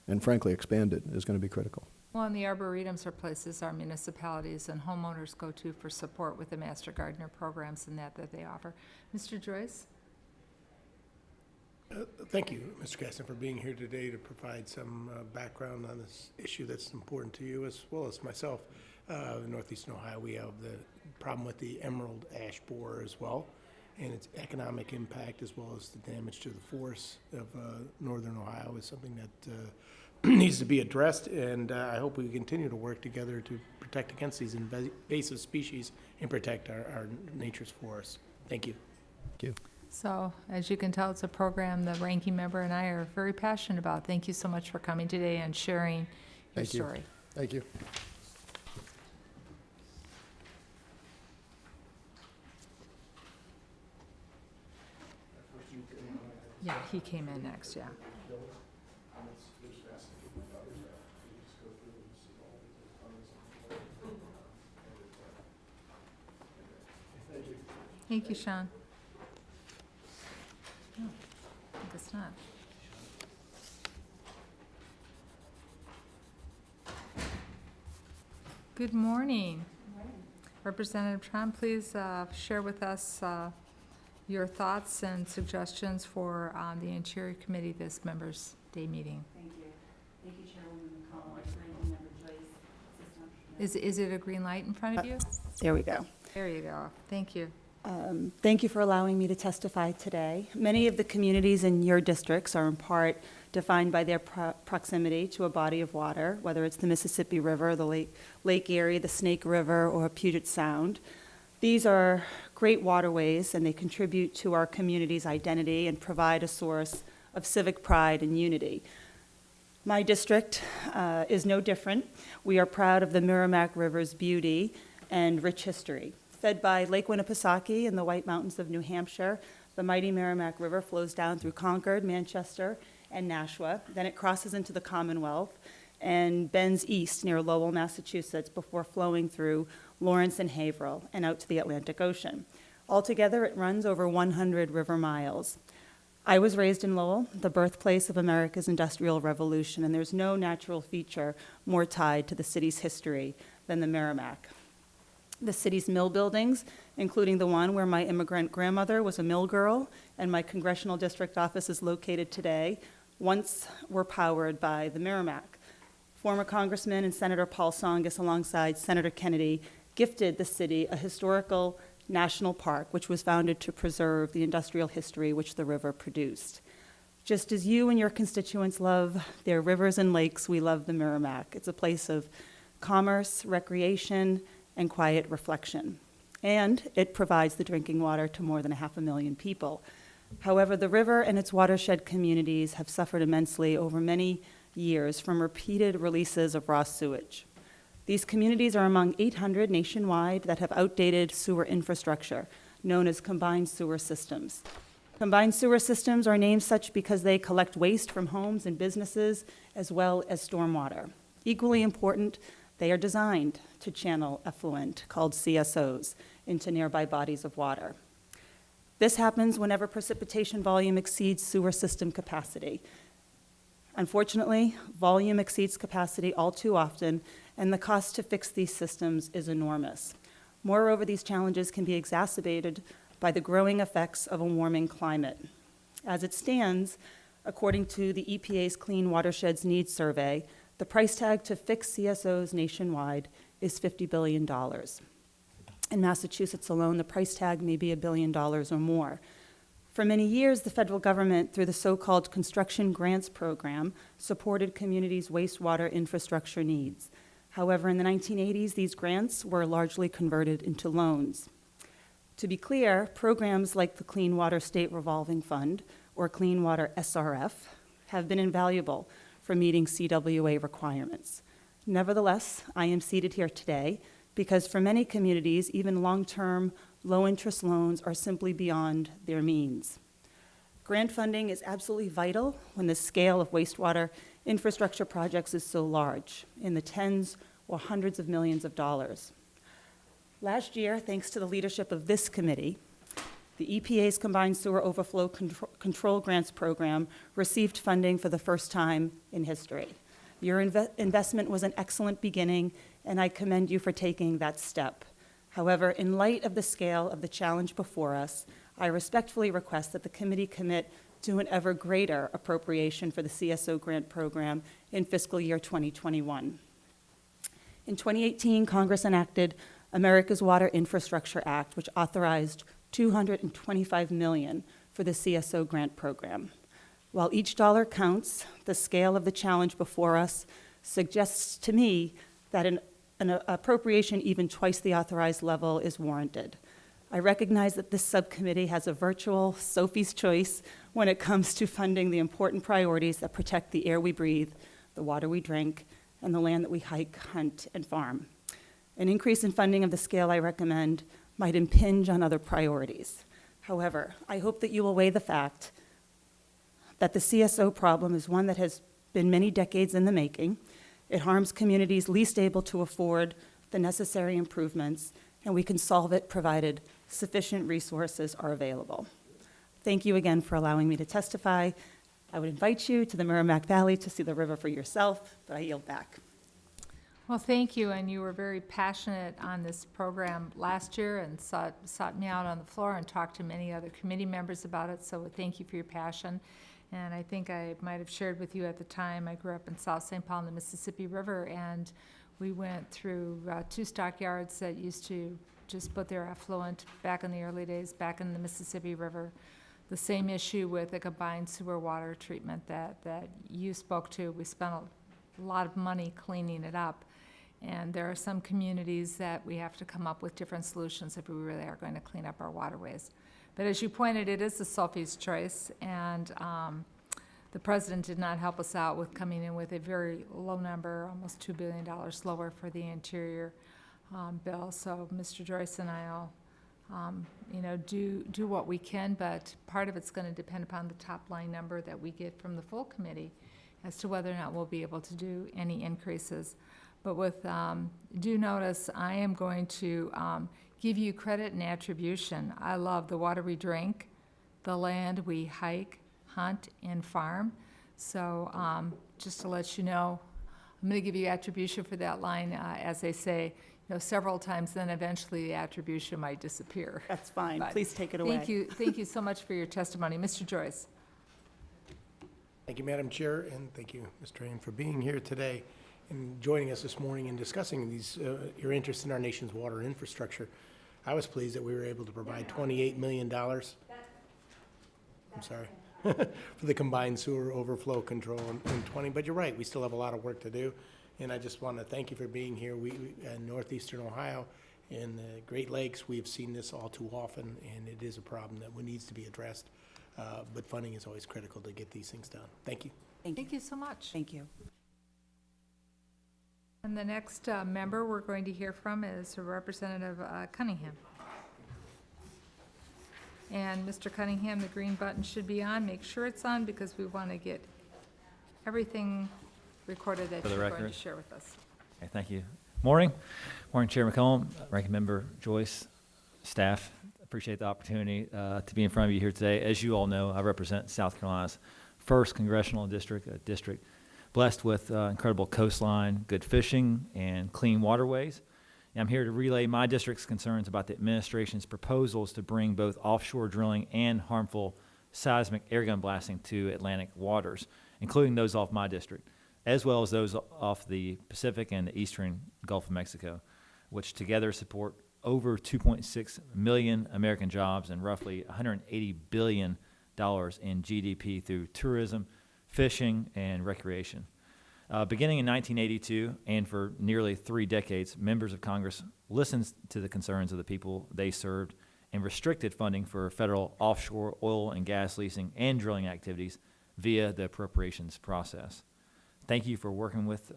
and frankly expand it is going to be critical. Well, and the arboretums are places our municipalities and homeowners go to for support with the Master Gardener programs and that they offer. Mr. Joyce? Thank you, Mr. Gaston, for being here today to provide some background on this issue that's important to you as well as myself. In northeastern Ohio, we have the problem with the emerald ash borer as well, and its economic impact as well as the damage to the forests of northern Ohio is something that needs to be addressed, and I hope we continue to work together to protect against these invasive species and protect our nature's forests. Thank you. Thank you. So, as you can tell, it's a program the ranking member and I are very passionate about. Thank you so much for coming today and sharing your Thank you. story. Thank you. Yeah, he came in next, yeah. Thank you, Sean. No, I think it's not. Good morning. Representative Tron, please share with us your thoughts and suggestions for the Interior Committee this Members' Day meeting. Thank you. Thank you, Chairwoman McCollum, Ranking Member Joyce. Is it a green light in front of you? There we go. There you go. Thank you. Thank you for allowing me to testify today. Many of the communities in your districts are in part defined by their proximity to a body of water, whether it's the Mississippi River, the Lake Erie, the Snake River, or Puget Sound. These are great waterways, and they contribute to our community's identity and provide a source of civic pride and unity. My district is no different. We are proud of the Merrimack River's beauty and rich history. Fed by Lake Winnipesaukee in the White Mountains of New Hampshire, the mighty Merrimack River flows down through Concord, Manchester, and Nashua. Then it crosses into the Commonwealth and bends east near Lowell, Massachusetts, before flowing through Lawrence and Haverhill and out to the Atlantic Ocean. Altogether, it runs over 100 river miles. I was raised in Lowell, the birthplace of America's Industrial Revolution, and there's no natural feature more tied to the city's history than the Merrimack. The city's mill buildings, including the one where my immigrant grandmother was a mill girl and my congressional district office is located today, once were powered by the Merrimack. Former Congressman and Senator Paul Tsongas, alongside Senator Kennedy, gifted the city a historical national park, which was founded to preserve the industrial history which the river produced. Just as you and your constituents love their rivers and lakes, we love the Merrimack. It's a place of commerce, recreation, and quiet reflection. And it provides the drinking water to more than 500,000 people. However, the river and its watershed communities have suffered immensely over many years from repeated releases of raw sewage. These communities are among 800 nationwide that have outdated sewer infrastructure, known as combined sewer systems. Combined sewer systems are named such because they collect waste from homes and businesses as well as stormwater. Equally important, they are designed to channel effluent, called CSOs, into nearby bodies of water. This happens whenever precipitation volume exceeds sewer system capacity. Unfortunately, volume exceeds capacity all too often, and the cost to fix these systems is enormous. Moreover, these challenges can be exacerbated by the growing effects of a warming climate. As it stands, according to the EPA's Clean Watersheds Needs Survey, the price tag to fix CSOs nationwide is $50 billion. In Massachusetts alone, the price tag may be $1 billion or more. For many years, the federal government, through the so-called Construction Grants Program, supported communities' wastewater infrastructure needs. However, in the 1980s, these grants were largely converted into loans. To be clear, programs like the Clean Water State Revolving Fund, or Clean Water SRF, have been invaluable for meeting CWA requirements. Nevertheless, I am seated here today because for many communities, even long-term, low-interest loans are simply beyond their means. Grant funding is absolutely vital when the scale of wastewater infrastructure projects is so large, in the tens or hundreds of millions of dollars. Last year, thanks to the leadership of this committee, the EPA's Combined Sewer Overflow Control Grants Program received funding for the first time in history. Your investment was an excellent beginning, and I commend you for taking that step. However, in light of the scale of the challenge before us, I respectfully request that the committee commit to an ever greater appropriation for the CSO grant program in fiscal year 2021. In 2018, Congress enacted America's Water Infrastructure Act, which authorized $225 million for the CSO grant program. While each dollar counts, the scale of the challenge before us suggests to me that an appropriation even twice the authorized level is warranted. I recognize that this subcommittee has a virtual Sophie's choice when it comes to funding the important priorities that protect the air we breathe, the water we drink, and the land that we hike, hunt, and farm. An increase in funding of the scale I recommend might impinge on other priorities. However, I hope that you will weigh the fact that the CSO problem is one that has been many decades in the making. It harms communities least able to afford the necessary improvements, and we can solve it provided sufficient resources are available. Thank you again for allowing me to testify. I would invite you to the Merrimack Valley to see the river for yourself, but I yield back. Well, thank you, and you were very passionate on this program last year and sought me out on the floor and talked to many other committee members about it, so thank you for your passion. And I think I might have shared with you at the time, I grew up in South St. Paul in the Mississippi River, and we went through 2 stockyards that used to just put their effluent back in the early days, back in the Mississippi River. The same issue with the combined sewer water treatment that you spoke to. We spent a lot of money cleaning it up. And there are some communities that we have to come up with different solutions if we really are going to clean up our waterways. But as you pointed, it is the Sophie's choice, and the president did not help us out with coming in with a very low number, almost $2 billion lower for the interior bill. So Mr. Joyce and I'll, do what we can, but part of it's going to depend upon the top line number that we get from the full committee as to whether or not we'll be able to do any increases. But with due notice, I am going to give you credit and attribution. I love the water we drink, the land we hike, hunt, and farm. So just to let you know, I'm going to give you attribution for that line, as they say, several times, then eventually the attribution might disappear. That's fine. But Please take it away. Thank you so much for your testimony. Mr. Joyce. Thank you, Madam Chair, and thank you, Ms. Train, for being here today and joining us this morning and discussing your interest in our nation's water infrastructure. I was pleased that we were able to provide $28 million. I'm sorry. For the combined sewer overflow control in 20, but you're right, we still have a lot of work to do. And I just want to thank you for being here. We in northeastern Ohio, in the Great Lakes, we have seen this all too often, and it is a problem that needs to be addressed. But funding is always critical to get these things done. Thank you. Thank you so much. Thank you. And the next member we're going to hear from is Representative Cunningham. And Mr. Cunningham, the green button should be on. Make sure it's on because we want to get everything recorded that For the you're going record. to share with us. Okay, thank you. Morning. Morning, Chair McCollum, Ranking Member Joyce, staff. Appreciate the opportunity to be in front of you here today. As you all know, I represent South Carolina's 1st Congressional District, a district blessed with incredible coastline, good fishing, and clean waterways. And I'm here to relay my district's concerns about the administration's proposals to bring both offshore drilling and harmful seismic airgun blasting to Atlantic waters, including those off my district, as well as those off the Pacific and the eastern Gulf of Mexico, which together support over 2.6 million American jobs and roughly $180 billion in GDP through tourism, fishing, and recreation. Beginning in 1982 and for nearly 3 decades, members of Congress listened to the concerns of the people they served and restricted funding for federal offshore oil and gas leasing and drilling activities via the appropriations process. Thank you for working with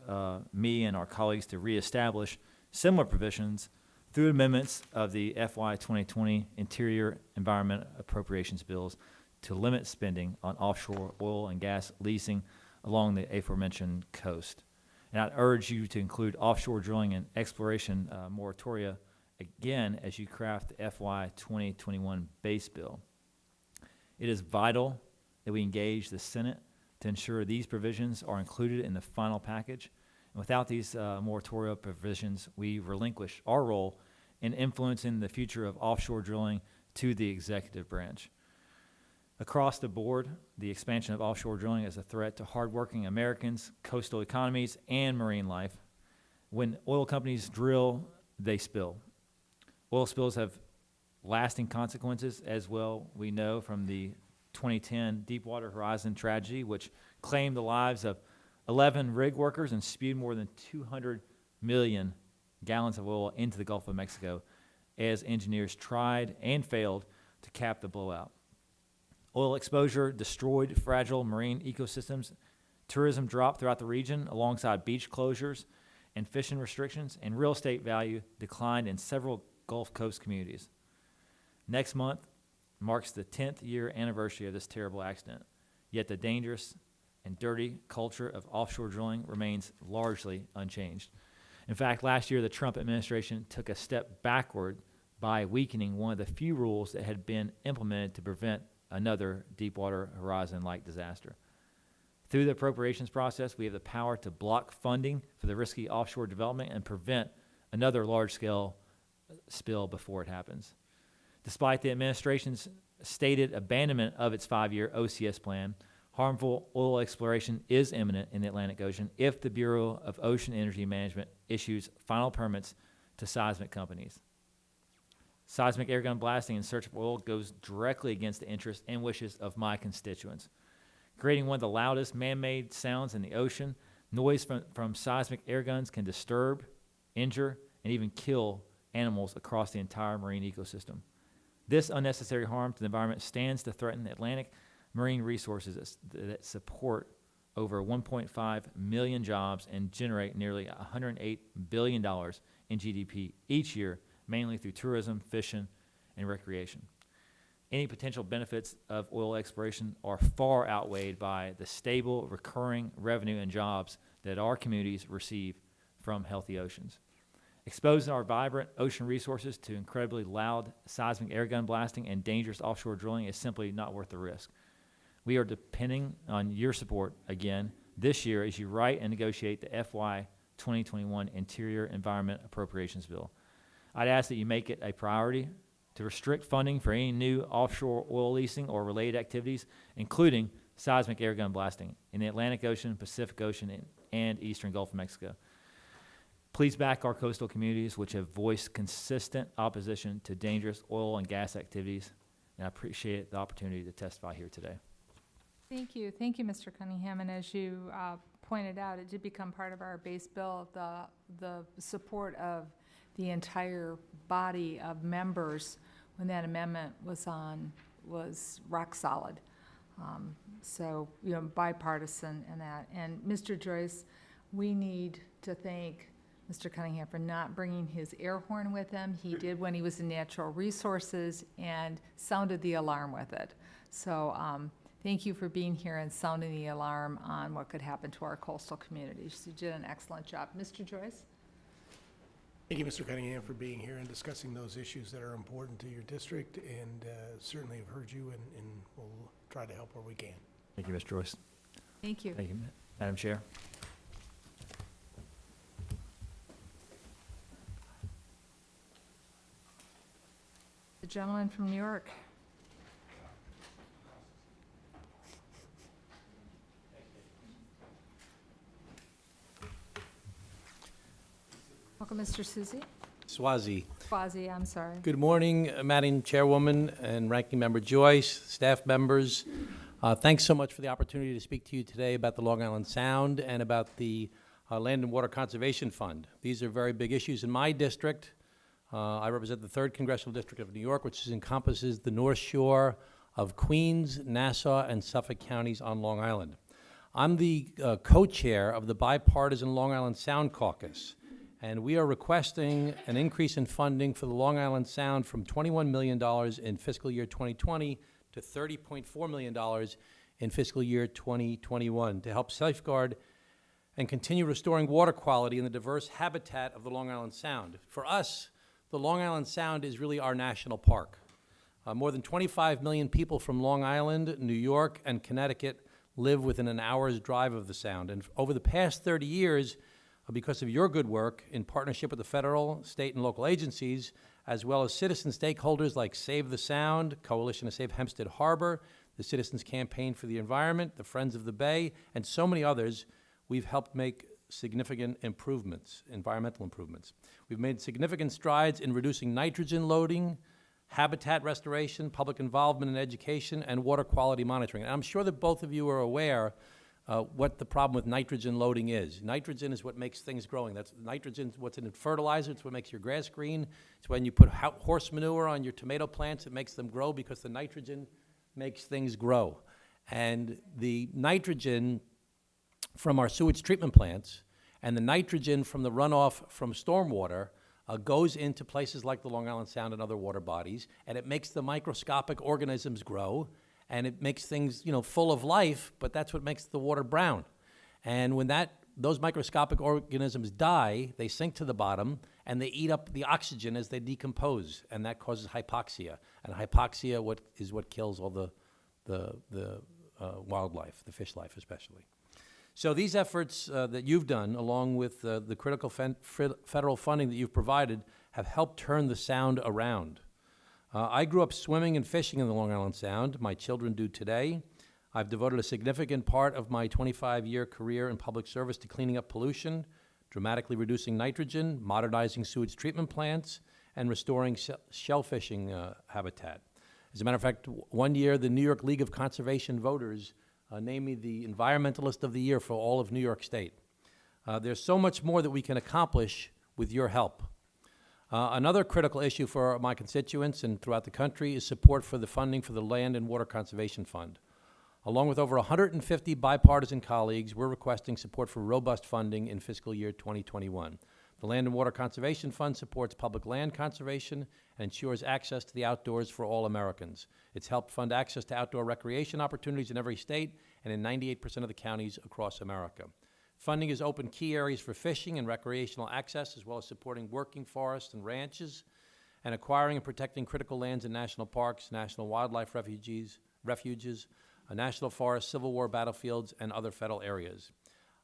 me and our colleagues to reestablish similar provisions through amendments of the FY 2020 Interior Environment Appropriations bills to limit spending on offshore oil and gas leasing along the aforementioned coast. And I'd urge you to include offshore drilling and exploration moratoria again as you craft the FY 2021 base bill. It is vital that we engage the Senate to ensure these provisions are included in the final package. And without these moratoria provisions, we relinquish our role in influencing the future of offshore drilling to the executive branch. Across the board, the expansion of offshore drilling is a threat to hardworking Americans, coastal economies, and marine life. When oil companies drill, they spill. Oil spills have lasting consequences as well, we know from the 2010 Deepwater Horizon tragedy, which claimed the lives of 11 rig workers and spewed more than 200 million gallons of oil into the Gulf of Mexico as engineers tried and failed to cap the blowout. Oil exposure destroyed fragile marine ecosystems. Tourism dropped throughout the region alongside beach closures and fishing restrictions, and real estate value declined in several Gulf Coast communities. Next month marks the 10th year anniversary of this terrible accident, yet the dangerous and dirty culture of offshore drilling remains largely unchanged. In fact, last year the Trump administration took a step backward by weakening one of the few rules that had been implemented to prevent another Deepwater Horizon-like disaster. Through the appropriations process, we have the power to block funding for the risky offshore development and prevent another large-scale spill before it happens. Despite the administration's stated abandonment of its 5-year OCS plan, harmful oil exploration is imminent in the Atlantic Ocean if the Bureau of Ocean Energy Management issues final permits to seismic companies. Seismic airgun blasting in search of oil goes directly against the interests and wishes of my constituents. Creating one of the loudest man-made sounds in the ocean, noise from seismic airguns can disturb, injure, and even kill animals across the entire marine ecosystem. This unnecessary harm to the environment stands to threaten the Atlantic marine resources that support over 1.5 million jobs and generate nearly $108 billion in GDP each year, mainly through tourism, fishing, and recreation. Any potential benefits of oil exploration are far outweighed by the stable, recurring revenue and jobs that our communities receive from healthy oceans. Exposing our vibrant ocean resources to incredibly loud seismic airgun blasting and dangerous offshore drilling is simply not worth the risk. We are depending on your support again this year as you write and negotiate the FY 2021 Interior Environment Appropriations Bill. I'd ask that you make it a priority to restrict funding for any new offshore oil leasing or related activities, including seismic airgun blasting in the Atlantic Ocean, Pacific Ocean, and Eastern Gulf of Mexico. Please back our coastal communities, which have voiced consistent opposition to dangerous oil and gas activities, and I appreciate the opportunity to testify here today. Thank you, Mr. Cunningham. And as you pointed out, it did become part of our base bill. The support of the entire body of members when that amendment was on was rock solid. So, you know, bipartisan in that. And Mr. Joyce, we need to thank Mr. Cunningham for not bringing his air horn with him. He did when he was in natural resources and sounded the alarm with it. So thank you for being here and sounding the alarm on what could happen to our coastal communities. You did an excellent job. Mr. Joyce? Thank you, Mr. Cunningham, for being here and discussing those issues that are important to your district, and certainly have heard you, and we'll try to help where we can. Thank you, Mr. Joyce. Thank you. Thank you, Madam Chair. The gentleman from New York. Welcome, Mr. Suzy. Swazi. Quasi, I'm sorry. Good morning, Madam Chairwoman and Ranking Member Joyce, staff members. Thanks so much for the opportunity to speak to you today about the Long Island Sound and about the Land and Water Conservation Fund. These are very big issues in my district. I represent the 3rd Congressional District of New York, which encompasses the North Shore of Queens, Nassau, and Suffolk counties on Long Island. I'm the co-chair of the bipartisan Long Island Sound Caucus. And we are requesting an increase in funding for the Long Island Sound from $21 million in fiscal year 2020 to $30.4 million in fiscal year 2021 to help safeguard and continue restoring water quality in the diverse habitat of the Long Island Sound. For us, the Long Island Sound is really our national park. More than 25 million people from Long Island, New York, and Connecticut live within an hour's drive of the Sound. And over the past 30 years, because of your good work in partnership with the federal, state, and local agencies, as well as citizen stakeholders like Save the Sound, Coalition to Save Hempstead Harbor, the Citizens Campaign for the Environment, the Friends of the Bay, and so many others, we've helped make significant improvements, environmental improvements. We've made significant strides in reducing nitrogen loading, habitat restoration, public involvement in education, and water quality monitoring. And I'm sure that both of you are aware what the problem with nitrogen loading is. Nitrogen is what makes things growing. Nitrogen, what's in fertilizer, it's what makes your grass green. It's when you put horse manure on your tomato plants, it makes them grow because the nitrogen makes things grow. And the nitrogen from our sewage treatment plants and the nitrogen from the runoff from stormwater goes into places like the Long Island Sound and other water bodies, and it makes the microscopic organisms grow, and it makes things, full of life, but that's what makes the water brown. And when those microscopic organisms die, they sink to the bottom, and they eat up the oxygen as they decompose, and that causes hypoxia. And hypoxia is what kills all the wildlife, the fish life especially. So these efforts that you've done, along with the critical federal funding that you've provided, have helped turn the Sound around. I grew up swimming and fishing in the Long Island Sound. My children do today. I've devoted a significant part of my 25-year career in public service to cleaning up pollution, dramatically reducing nitrogen, modernizing sewage treatment plants, and restoring shellfishing habitat. As a matter of fact, one year, the New York League of Conservation Voters named me the Environmentalist of the Year for all of New York State. There's so much more that we can accomplish with your help. Another critical issue for my constituents and throughout the country is support for the funding for the Land and Water Conservation Fund. Along with over 150 bipartisan colleagues, we're requesting support for robust funding in fiscal year 2021. The Land and Water Conservation Fund supports public land conservation and ensures access to the outdoors for all Americans. It's helped fund access to outdoor recreation opportunities in every state and in 98% of the counties across America. Funding has opened key areas for fishing and recreational access, as well as supporting working forests and ranches, and acquiring and protecting critical lands in national parks, national wildlife refuges, national forests, Civil War battlefields, and other federal areas.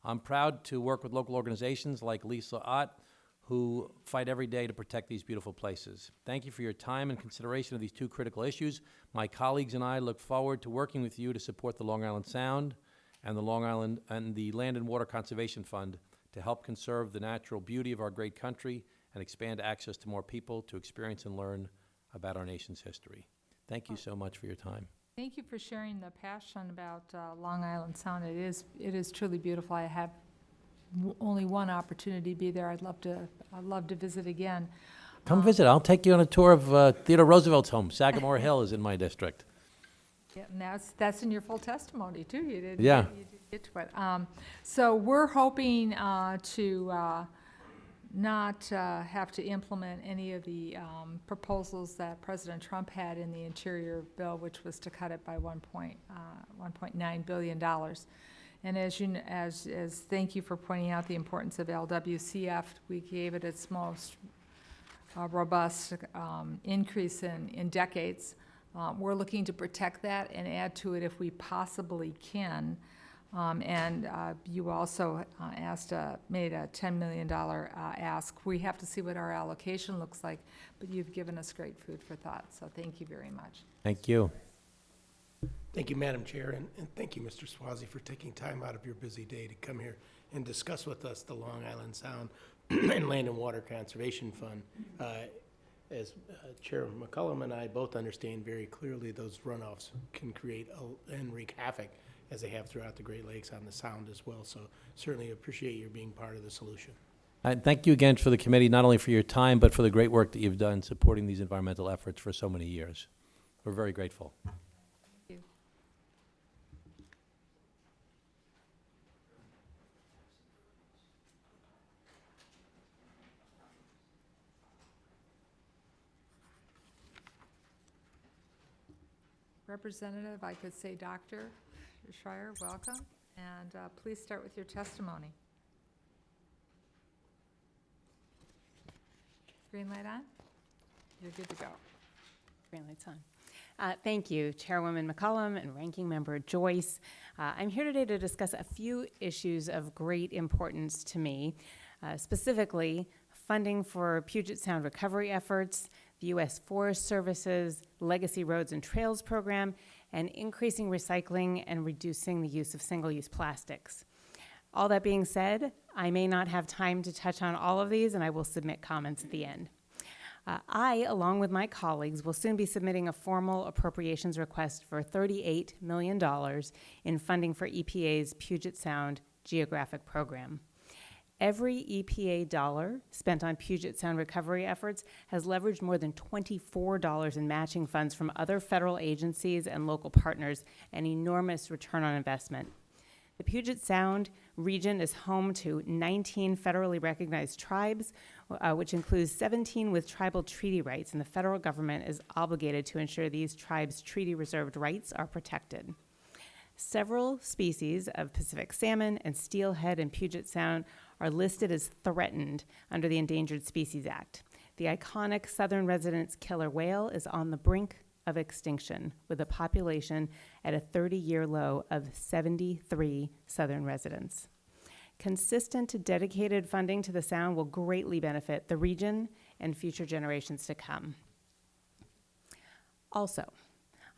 I'm proud to work with local organizations like Lisa Ott, who fight every day to protect these beautiful places. Thank you for your time and consideration of these two critical issues. My colleagues and I look forward to working with you to support the Long Island Sound and the Land and Water Conservation Fund to help conserve the natural beauty of our great country and expand access to more people to experience and learn about our nation's history. Thank you so much for your time. Thank you for sharing the passion about Long Island Sound. It is truly beautiful. I have only one opportunity to be there. I'd love to visit again. Come visit. I'll take you on a tour of Theodore Roosevelt's home. Sagamore Hill is in my district. Yeah, and that's in your full testimony too. You did. Yeah. You did get to it. So we're hoping to not have to implement any of the proposals that President Trump had in the Interior bill, which was to cut it by $1.9 billion. And as thank you for pointing out the importance of LWCF, we gave it its most robust increase in decades. We're looking to protect that and add to it if we possibly can. You also made a $10 million ask. We have to see what our allocation looks like, but you've given us great food for thought, so thank you very much. Thank you. Thank you, Madam Chair, and thank you, Mr. Swazi, for taking time out of your busy day to come here and discuss with us the Long Island Sound and Land and Water Conservation Fund. As Chair McCollum and I both understand very clearly, those runoffs can create and wreak havoc as they have throughout the Great Lakes on the Sound as well. So certainly appreciate your being part of the solution. And thank you again for the committee, not only for your time, but for the great work that you've done supporting these environmental efforts for so many years. We're very grateful. Thank you. representative, I could say Dr. Schreier, welcome. And please start with your testimony. Green light on? You're good to go. Green light's on. Thank you, Chairwoman McCollum and Ranking Member Joyce. I'm here today to discuss a few issues of great importance to me, specifically funding for Puget Sound recovery efforts, the U.S. Forest Service's Legacy Roads and Trails program, and increasing recycling and reducing the use of single-use plastics. All that being said, I may not have time to touch on all of these, and I will submit comments at the end. I, along with my colleagues, will soon be submitting a formal appropriations request for $38 million in funding for EPA's Puget Sound Geographic Program. Every EPA dollar spent on Puget Sound recovery efforts has leveraged more than $24 in matching funds from other federal agencies and local partners, an enormous return on investment. The Puget Sound region is home to 19 federally recognized tribes, which includes 17 with tribal treaty rights, and the federal government is obligated to ensure these tribes' treaty-reserved rights are protected. Several species of Pacific salmon and steelhead in Puget Sound are listed as threatened under the Endangered Species Act. The iconic southern residence killer whale is on the brink of extinction, with a population at a 30-year low of 73 southern residents. Consistent, dedicated funding to the Sound will greatly benefit the region and future generations to come. Also,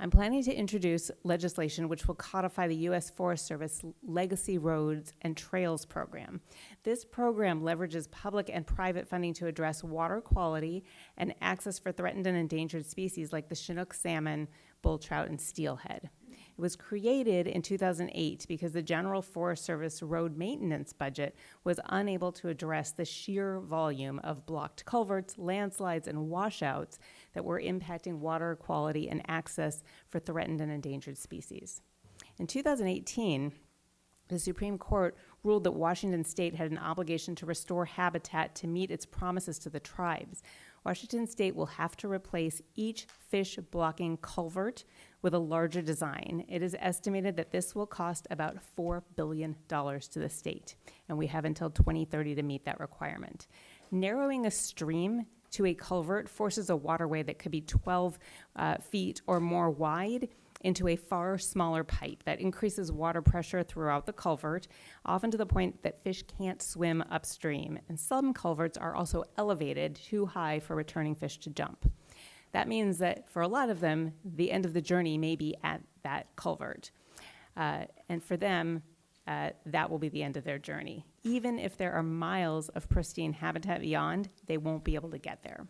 I'm planning to introduce legislation which will codify the U.S. Forest Service Legacy Roads and Trails program. This program leverages public and private funding to address water quality and access for threatened and endangered species like the Chinook salmon, bull trout, and steelhead. It was created in 2008 because the General Forest Service road maintenance budget was unable to address the sheer volume of blocked culverts, landslides, and washouts that were impacting water quality and access for threatened and endangered species. In 2018, the Supreme Court ruled that Washington State had an obligation to restore habitat to meet its promises to the tribes. Washington State will have to replace each fish-blocking culvert with a larger design. It is estimated that this will cost about $4 billion to the state, and we have until 2030 to meet that requirement. Narrowing a stream to a culvert forces a waterway that could be 12 feet or more wide into a far smaller pipe that increases water pressure throughout the culvert, often to the point that fish can't swim upstream. And some culverts are also elevated too high for returning fish to jump. That means that for a lot of them, the end of the journey may be at that culvert. And for them, that will be the end of their journey. Even if there are miles of pristine habitat beyond, they won't be able to get there.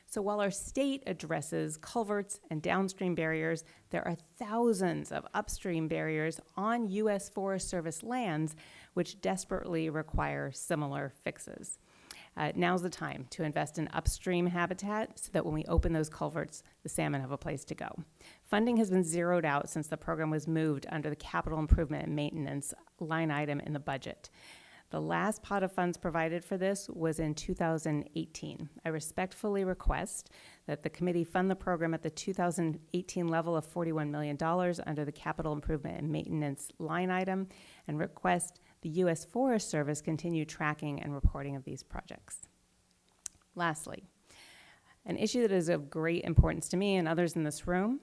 So while our state addresses culverts and downstream barriers, there are thousands of upstream barriers on U.S. Forest Service lands which desperately require similar fixes. Now's the time to invest in upstream habitat so that when we open those culverts, the salmon have a place to go. Funding has been zeroed out since the program was moved under the capital improvement and maintenance line item in the budget. The last pot of funds provided for this was in 2018. I respectfully request that the committee fund the program at the 2018 level of $41 million under the capital improvement and maintenance line item, and request the U.S. Forest Service continue tracking and reporting of these projects. Lastly, an issue that is of great importance to me and others in this room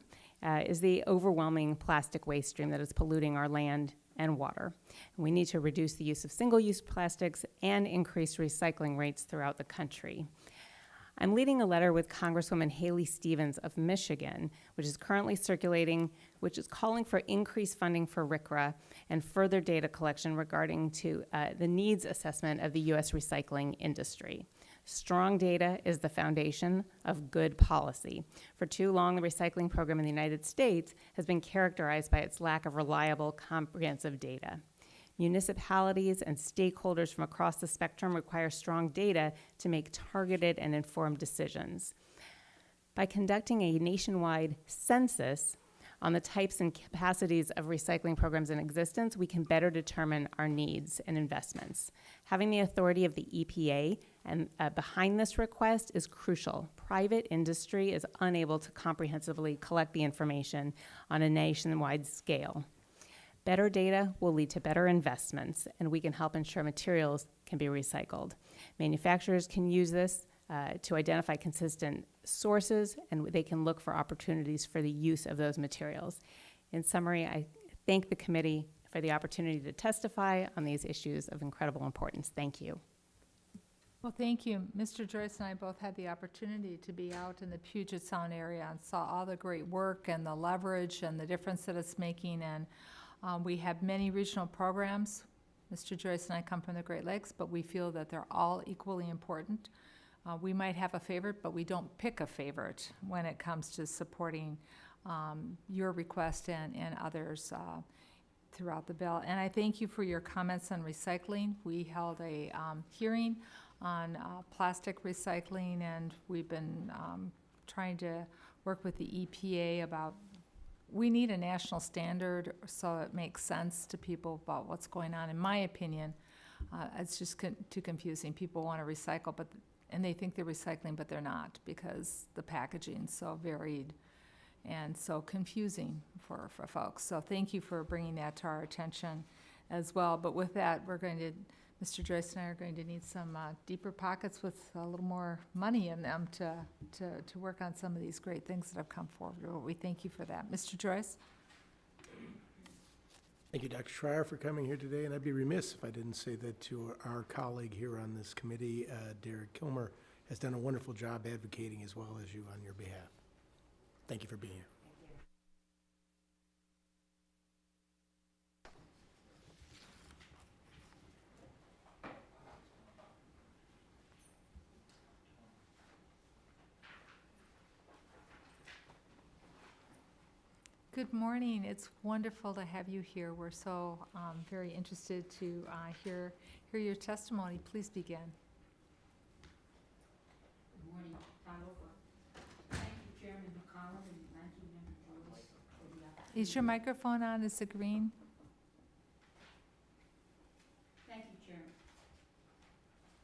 is the overwhelming plastic waste stream that is polluting our land and water. We need to reduce the use of single-use plastics and increase recycling rates throughout the country. I'm leading a letter with Congresswoman Haley Stevens of Michigan, which is currently circulating, which is calling for increased funding for RCRA and further data collection regarding to the needs assessment of the U.S. recycling industry. Strong data is the foundation of good policy. For too long, the recycling program in the United States has been characterized by its lack of reliable, comprehensive data. Municipalities and stakeholders from across the spectrum require strong data to make targeted and informed decisions. By conducting a nationwide census On the types and capacities of recycling programs in existence, we can better determine our needs and investments. Having the authority of the EPA and behind this request is crucial. Private industry is unable to comprehensively collect the information on a nationwide scale. Better data will lead to better investments, and we can help ensure materials can be recycled. Manufacturers can use this to identify consistent sources, and they can look for opportunities for the use of those materials. In summary, I thank the committee for the opportunity to testify on these issues of incredible importance. Thank you. Well, thank you. Mr. Joyce and I both had the opportunity to be out in the Puget Sound area and saw all the great work and the leverage and the difference that it's making. And we have many regional programs. Mr. Joyce and I come from the Great Lakes, but we feel that they're all equally important. We might have a favorite, but we don't pick a favorite when it comes to supporting your request and others throughout the bill. And I thank you for your comments on recycling. We held a hearing on plastic recycling, and we've been trying to work with the EPA about, we need a national standard so it makes sense to people about what's going on. In my opinion, it's just too confusing. People want to recycle, and they think they're recycling, but they're not, because the packaging's so varied and so confusing for folks. So thank you for bringing that to our attention as well. But with that, Mr. Joyce and I are going to need some deeper pockets with a little more money in them to work on some of these great things that have come forward. We thank you for that. Mr. Joyce? Thank you, Dr. Schreier, for coming here today, and I'd be remiss if I didn't say that to our colleague here on this committee, Derek Kilmer, has done a wonderful job advocating as well as you on your behalf. Thank you for being here. Good morning. It's wonderful to have you here. We're so very interested to hear your testimony. Please begin. Good morning. Thank you, Chairman McCollum and Ranking Member Joyce, for the opportunity. Is your microphone on? Is it green? Thank you, Chairman.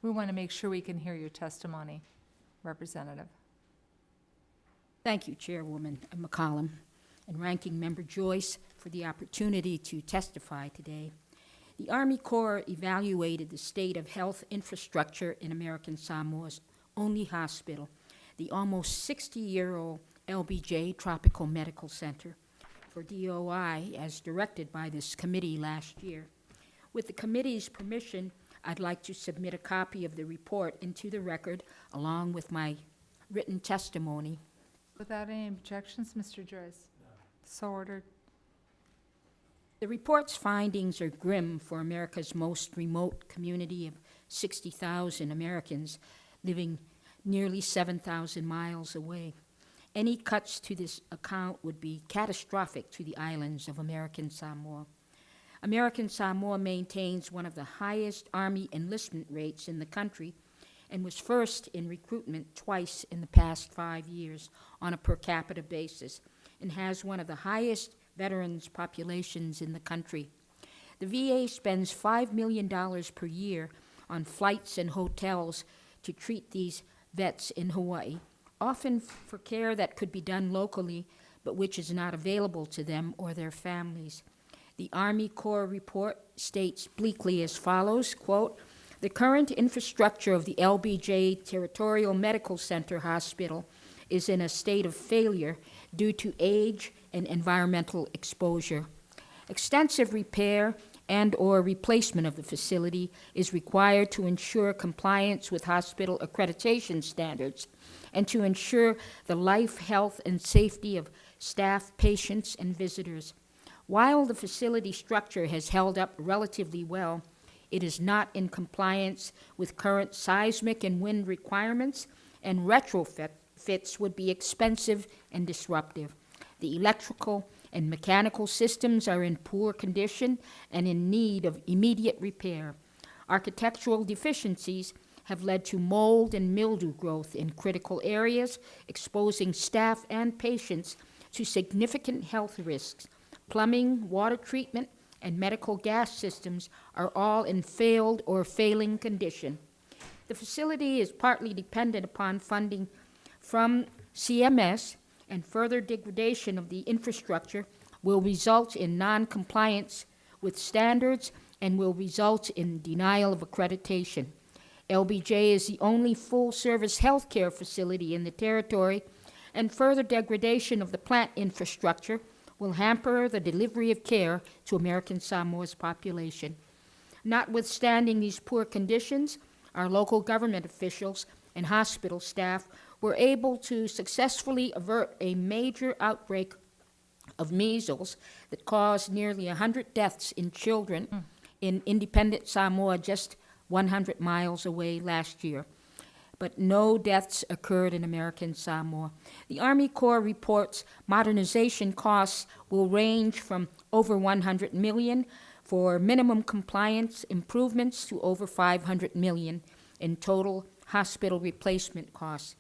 We want to make sure we can hear your testimony, Representative. Thank you, Chairwoman McCollum and Ranking Member Joyce, for the opportunity to testify today. The Army Corps evaluated the state of health infrastructure in American Samoa's only hospital, the almost 60-year-old LBJ Tropical Medical Center, for DOI as directed by this committee last year. With the committee's permission, I'd like to submit a copy of the report into the record along with my written testimony. Without any objections, Mr. Joyce? So ordered. The report's findings are grim for America's most remote community of 60,000 Americans living nearly 7,000 miles away. Any cuts to this account would be catastrophic to the islands of American Samoa. American Samoa maintains one of the highest Army enlistment rates in the country and was first in recruitment twice in the past 5 years on a per capita basis, and has one of the highest veterans populations in the country. The VA spends $5 million per year on flights and hotels to treat these vets in Hawaii, often for care that could be done locally, but which is not available to them or their families. The Army Corps report states bleakly as follows, quote, "The current infrastructure of the LBJ Territorial Medical Center Hospital is in a state of failure due to age and environmental exposure. Extensive repair and or replacement of the facility is required to ensure compliance with hospital accreditation standards and to ensure the life, health, and safety of staff, patients, and visitors. While the facility structure has held up relatively well, it is not in compliance with current seismic and wind requirements, and retrofits would be expensive and disruptive. The electrical and mechanical systems are in poor condition and in need of immediate repair. Architectural deficiencies have led to mold and mildew growth in critical areas, exposing staff and patients to significant health risks. Plumbing, water treatment, and medical gas systems are all in failed or failing condition. The facility is partly dependent upon funding from CMS, and further degradation of the infrastructure will result in non-compliance with standards and will result in denial of accreditation. LBJ is the only full-service healthcare facility in the territory, and further degradation of the plant infrastructure will hamper the delivery of care to American Samoa's population. Notwithstanding these poor conditions, our local government officials and hospital staff were able to successfully avert a major outbreak of measles that caused nearly 100 deaths in children in independent Samoa just 100 miles away last year. But no deaths occurred in American Samoa. The Army Corps reports modernization costs will range from over $100 million for minimum compliance improvements to over $500 million in total hospital replacement costs.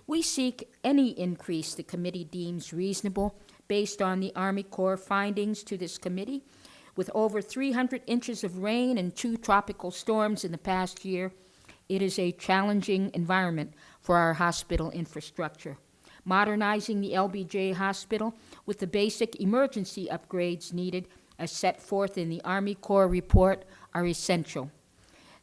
We seek any increase the committee deems reasonable based on the Army Corps findings to this committee. With over 300 inches of rain and 2 tropical storms in the past year, it is a challenging environment for our hospital infrastructure. Modernizing the LBJ hospital with the basic emergency upgrades needed as set forth in the Army Corps report are essential.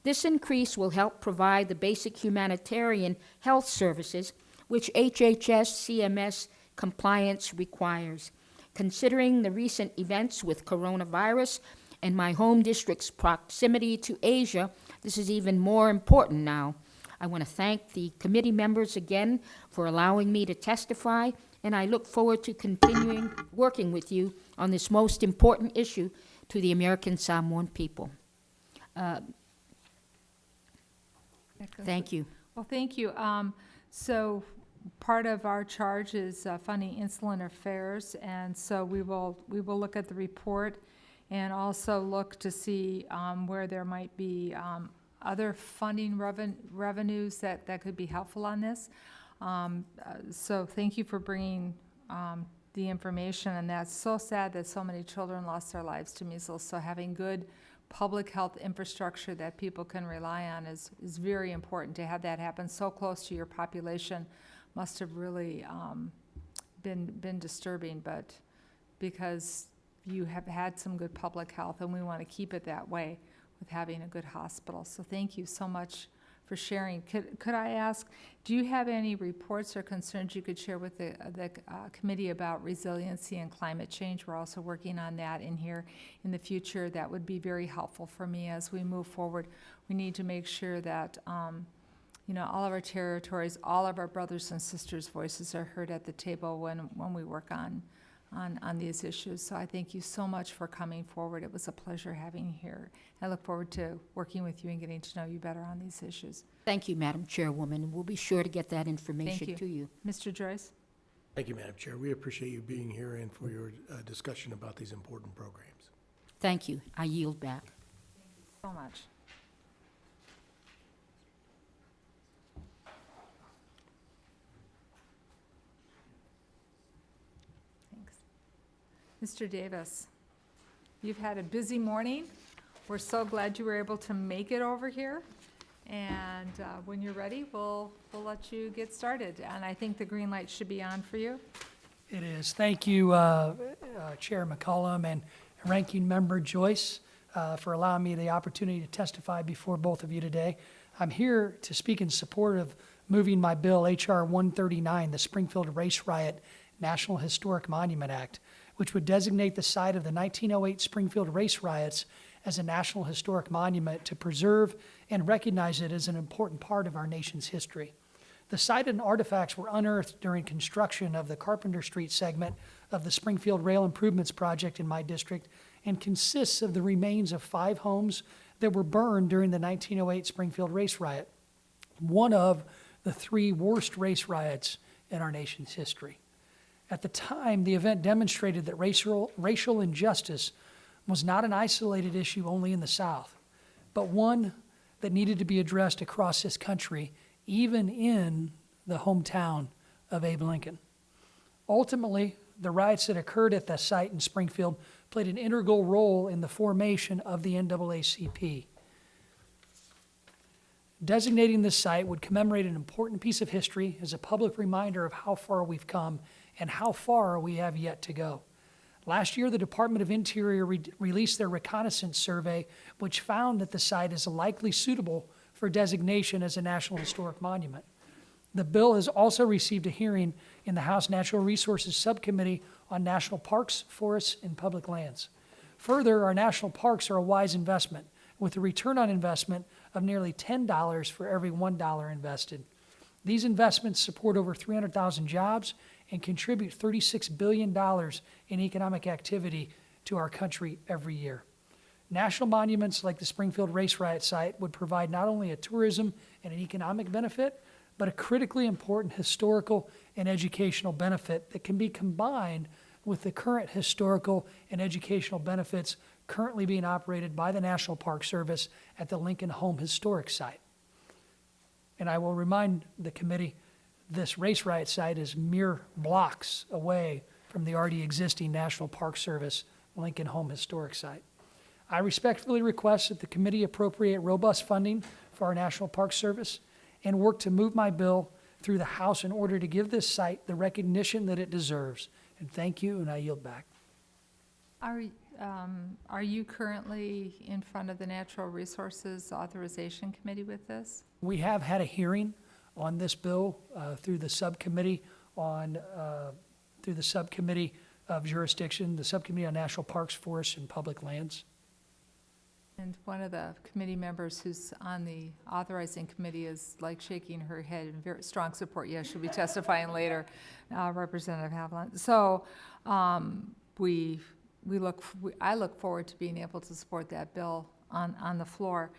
This increase will help provide the basic humanitarian health services which HHS CMS compliance requires. Considering the recent events with coronavirus and my home district's proximity to Asia, this is even more important now. I want to thank the committee members again for allowing me to testify, and I look forward to continuing working with you on this most important issue to the American Samoan people. Thank you. Well, thank you. So part of our charge is funding insular affairs, and so we will look at the report and also look to see where there might be other funding revenues that could be helpful on this. So thank you for bringing the information, and that's so sad that so many children lost their lives to measles. So having good public health infrastructure that people can rely on is very important. To have that happen so close to your population must have really been disturbing, but because you have had some good public health, and we want to keep it that way with having a good hospital. So thank you so much for sharing. Could I ask, do you have any reports or concerns you could share with the committee about resiliency and climate change? We're also working on that in here in the future. That would be very helpful for me as we move forward. We need to make sure that you know, all of our territories, all of our brothers and sisters' voices are heard at the table when we work on these issues. So I thank you so much for coming forward. It was a pleasure having you here. I look forward to working with you and getting to know you better on these issues. Thank you, Madam Chairwoman. We'll be sure to get that information to you. Mr. Joyce? Thank you, Madam Chair. We appreciate you being here and for your discussion about these important programs. Thank you. I yield back. Thank you so much. Mr. Davis, you've had a busy morning. We're so glad you were able to make it over here. And when you're ready, we'll let you get started. And I think the green light should be on for you. It is. Thank you, Chair McCollum and Ranking Member Joyce, for allowing me the opportunity to testify before both of you today. I'm here to speak in support of moving my bill, H.R. 139, the Springfield Race Riot National Historic Monument Act, which would designate the site of the 1908 Springfield Race Riots as a National Historic Monument to preserve and recognize it as an important part of our nation's history. The site and artifacts were unearthed during construction of the Carpenter Street segment of the Springfield Rail Improvements Project in my district, and consists of the remains of 5 homes that were burned during the 1908 Springfield Race Riot, one of the 3 worst race riots in our nation's history. At the time, the event demonstrated that racial injustice was not an isolated issue only in the South, but one that needed to be addressed across this country, even in the hometown of Abe Lincoln. Ultimately, the riots that occurred at the site in Springfield played an integral role in the formation of the NAACP. Designating this site would commemorate an important piece of history as a public reminder of how far we've come and how far we have yet to go. Last year, the Department of Interior released their reconnaissance survey, which found that the site is likely suitable for designation as a National Historic Monument. The bill has also received a hearing in the House Natural Resources Subcommittee on National Parks, Forests, and Public Lands. Further, our national parks are a wise investment, with a return on investment of nearly $10 for every $1 invested. These investments support over 300,000 jobs and contribute $36 billion in economic activity to our country every year. National monuments like the Springfield Race Riot site would provide not only a tourism and an economic benefit, but a critically important historical and educational benefit that can be combined with the current historical and educational benefits currently being operated by the National Park Service at the Lincoln Home Historic Site. And I will remind the committee, this Race Riot site is mere blocks away from the already existing National Park Service Lincoln Home Historic Site. I respectfully request that the committee appropriate robust funding for our National Park Service and work to move my bill through the House in order to give this site the recognition that it deserves. And thank you, and I yield back. Are you currently in front of the Natural Resources Authorization Committee with this? We have had a hearing on this bill through the subcommittee through the Subcommittee of Jurisdiction, the Subcommittee on National Parks, Forests, and Public Lands. And one of the committee members who's on the authorizing committee is like shaking her head in very strong support. Yes, she'll be testifying later, Representative Haviland. So I look forward to being able to support that bill on the floor.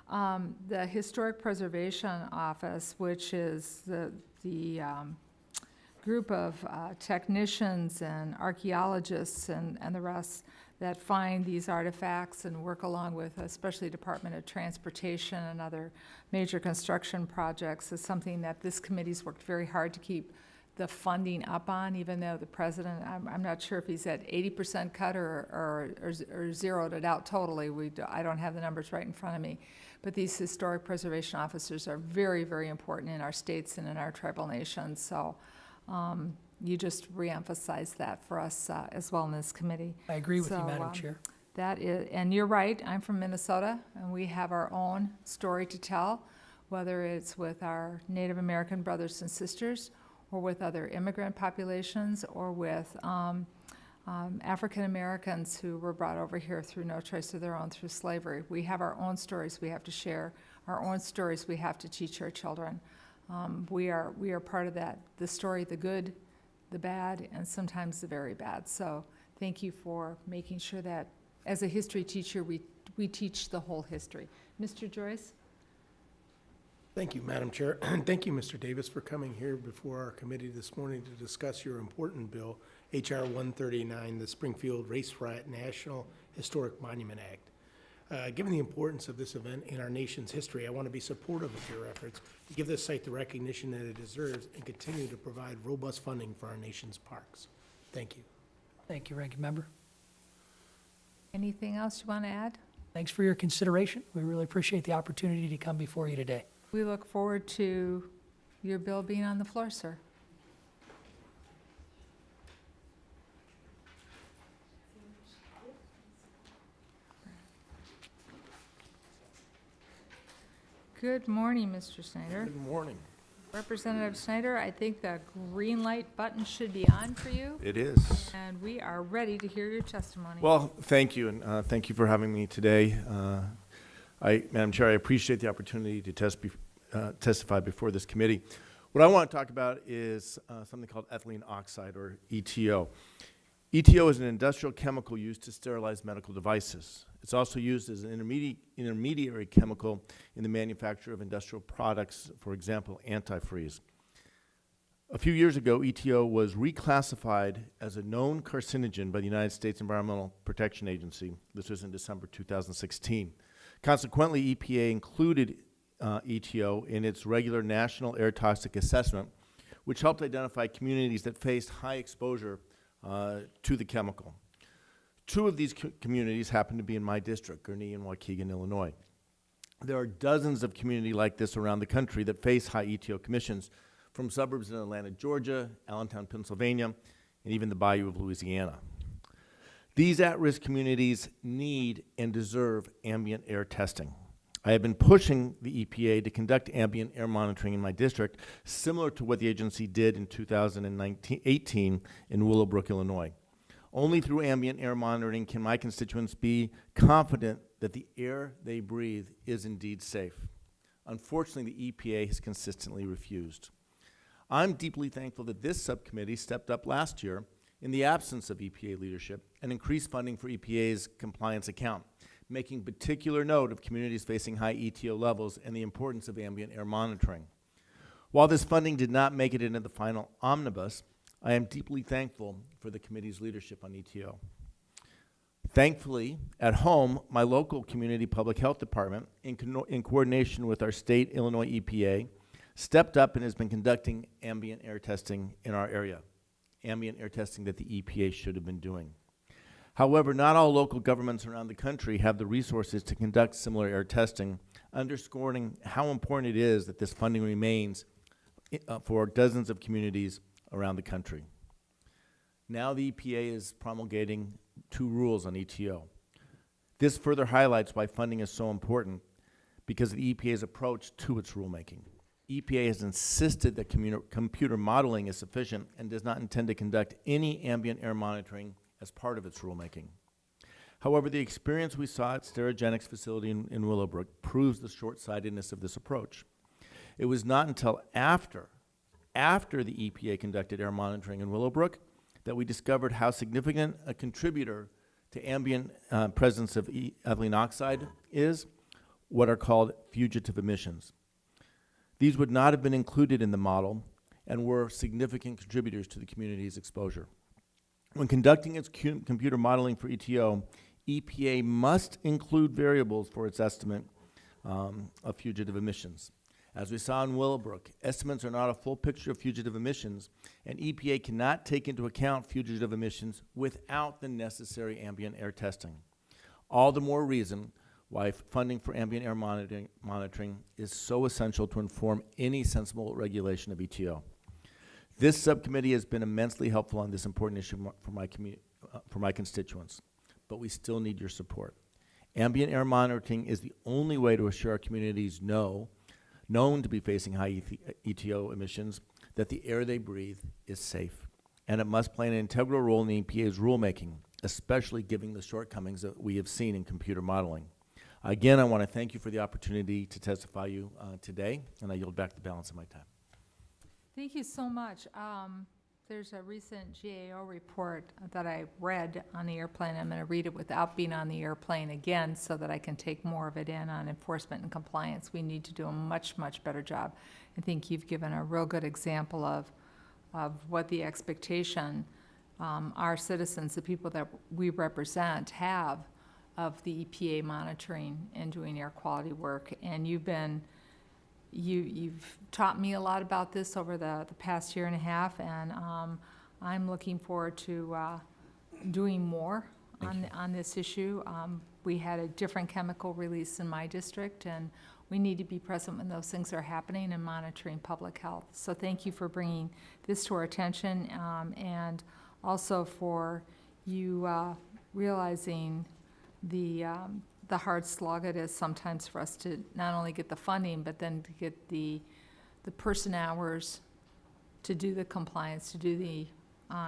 The Historic Preservation Office, which is the group of technicians and archaeologists and the rest that find these artifacts and work along with especially Department of Transportation and other major construction projects, is something that this committee's worked very hard to keep the funding up on, even though the president, I'm not sure if he's at 80% cut or zeroed it out totally. I don't have the numbers right in front of me. But these historic preservation officers are very, very important in our states and in our tribal nations. So you just reemphasized that for us as well in this committee. I agree with you, Madam Chair. That is, and you're right, I'm from Minnesota, and we have our own story to tell, whether it's with our Native American brothers and sisters, or with other immigrant populations, or with African Americans who were brought over here through no choice of their own, through slavery. We have our own stories we have to share, our own stories we have to teach our children. We are part of that, the story, the good, the bad, and sometimes the very bad. So thank you for making sure that as a history teacher, we teach the whole history. Mr. Joyce? Thank you, Madam Chair. And thank you, Mr. Davis, for coming here before our committee this morning to discuss your important bill, H.R. 139, the Springfield Race Riot National Historic Monument Act. Given the importance of this event in our nation's history, I want to be supportive of your efforts to give this site the recognition that it deserves and continue to provide robust funding for our nation's parks. Thank you. Thank you, Ranking Member. Anything else you want to add? Thanks for your consideration. We really appreciate the opportunity to come before you today. We look forward to your bill being on the floor, sir. Good morning, Mr. Snyder. Good morning. Representative Snyder, I think the green light button should be on for you, It is. and we are ready to hear your testimony. Well, thank you, and thank you for having me today. Madam Chair, I appreciate the opportunity to testify before this committee. What I want to talk about is something called ethylene oxide, or ETO. ETO is an industrial chemical used to sterilize medical devices. It's also used as an intermediary chemical in the manufacture of industrial products, for example, antifreeze. A few years ago, ETO was reclassified as a known carcinogen by the United States Environmental Protection Agency. This was in December 2016. Consequently, EPA included ETO in its regular National Air Toxic Assessment, which helped identify communities that faced high exposure to the chemical. Two of these communities happen to be in my district, Gurnee and Waukegan, Illinois. There are dozens of communities like this around the country that face high ETO commissions, from suburbs in Atlanta, Georgia, Allentown, Pennsylvania, and even the Bayou of Louisiana. These at-risk communities need and deserve ambient air testing. I have been pushing the EPA to conduct ambient air monitoring in my district, similar to what the agency did in 2018 in Willowbrook, Illinois. Only through ambient air monitoring can my constituents be confident that the air they breathe is indeed safe. Unfortunately, the EPA has consistently refused. I'm deeply thankful that this subcommittee stepped up last year in the absence of EPA leadership and increased funding for EPA's compliance account, making particular note of communities facing high ETO levels and the importance of ambient air monitoring. While this funding did not make it into the final omnibus, I am deeply thankful for the committee's leadership on ETO. Thankfully, at home, my local community public health department, in coordination with our state Illinois EPA, stepped up and has been conducting ambient air testing in our area, ambient air testing that the EPA should have been doing. However, not all local governments around the country have the resources to conduct similar air testing, underscoring how important it is that this funding remains for dozens of communities around the country. Now the EPA is promulgating 2 rules on ETO. This further highlights why funding is so important, because of the EPA's approach to its rulemaking. EPA has insisted that computer modeling is sufficient and does not intend to conduct any ambient air monitoring as part of its rulemaking. However, the experience we saw at Sterigenics facility in Willowbrook proves the short-sightedness of this approach. It was not until after the EPA conducted air monitoring in Willowbrook that we discovered how significant a contributor to ambient presence of ethylene oxide is, what are called fugitive emissions. These would not have been included in the model and were significant contributors to the community's exposure. When conducting its computer modeling for ETO, EPA must include variables for its estimate of fugitive emissions. As we saw in Willowbrook, estimates are not a full picture of fugitive emissions, and EPA cannot take into account fugitive emissions without the necessary ambient air testing. All the more reason why funding for ambient air monitoring is so essential to inform any sensible regulation of ETO. This subcommittee has been immensely helpful on this important issue for my constituents, but we still need your support. Ambient air monitoring is the only way to assure our communities known to be facing high ETO emissions that the air they breathe is safe, and it must play an integral role in the EPA's rulemaking, especially given the shortcomings that we have seen in computer modeling. Again, I want to thank you for the opportunity to testify you today, and I yield back the balance of my time. Thank you so much. There's a recent GAO report that I read on the airplane. I'm going to read it without being on the airplane again so that I can take more of it in on enforcement and compliance. We need to do a much, much better job. I think you've given a real good example of what the expectation our citizens, the people that we represent, have of the EPA monitoring and doing air quality work. And you've taught me a lot about this over the past year and a half, and I'm looking forward to doing more on this issue. We had a different chemical release in my district, and we need to be present when those things are happening and monitoring public health. So thank you for bringing this to our attention, and also for you realizing the hard slog it is sometimes for us to not only get the funding, but then to get the person hours to do the compliance, to do the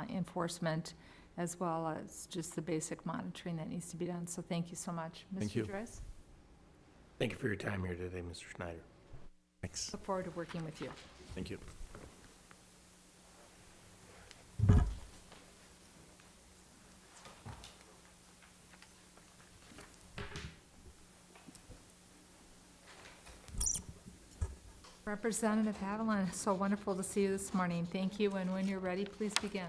enforcement, as well as just the basic monitoring that needs to be done. So thank you so much. Thank you. Mr. Joyce? Thank you for your time here today, Mr. Schneider. Thanks. Look forward to working with you. Thank you. Representative Haviland, so wonderful to see you this morning. Thank you, and when you're ready, please begin.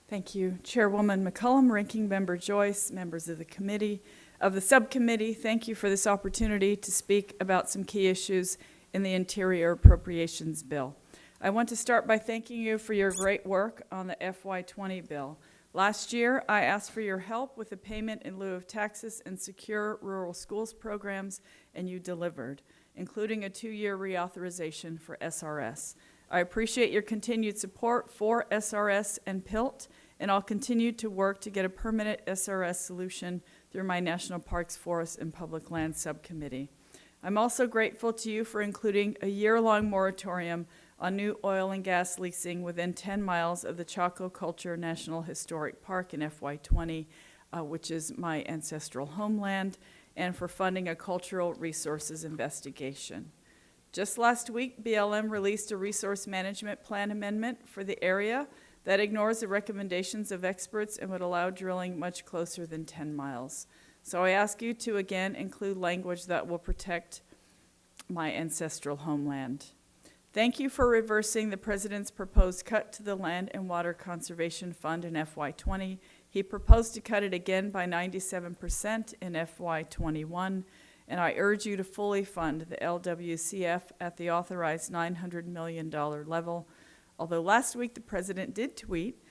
Thank you. Chairwoman McCollum, Ranking Member Joyce, members of the subcommittee, thank you for this opportunity to speak about some key issues in the Interior Appropriations Bill. I want to start by thanking you for your great work on the FY20 bill. Last year, I asked for your help with the payment in lieu of taxes and secure rural schools programs, and you delivered, including a 2-year reauthorization for SRS. I appreciate your continued support for SRS and PILT, and I'll continue to work to get a permanent SRS solution through my National Parks, Forests, and Public Lands Subcommittee. I'm also grateful to you for including a year-long moratorium on new oil and gas leasing within 10 miles of the Chaco Culture National Historic Park in FY20, which is my ancestral homeland, and for funding a cultural resources investigation. Just last week, BLM released a resource management plan amendment for the area that ignores the recommendations of experts and would allow drilling much closer than 10 miles. So I ask you to again include language that will protect my ancestral homeland. Thank you for reversing the President's proposed cut to the Land and Water Conservation Fund in FY20. He proposed to cut it again by 97% in FY21, and I urge you to fully fund the LWCF at the authorized $900 million level. Although last week the President did tweet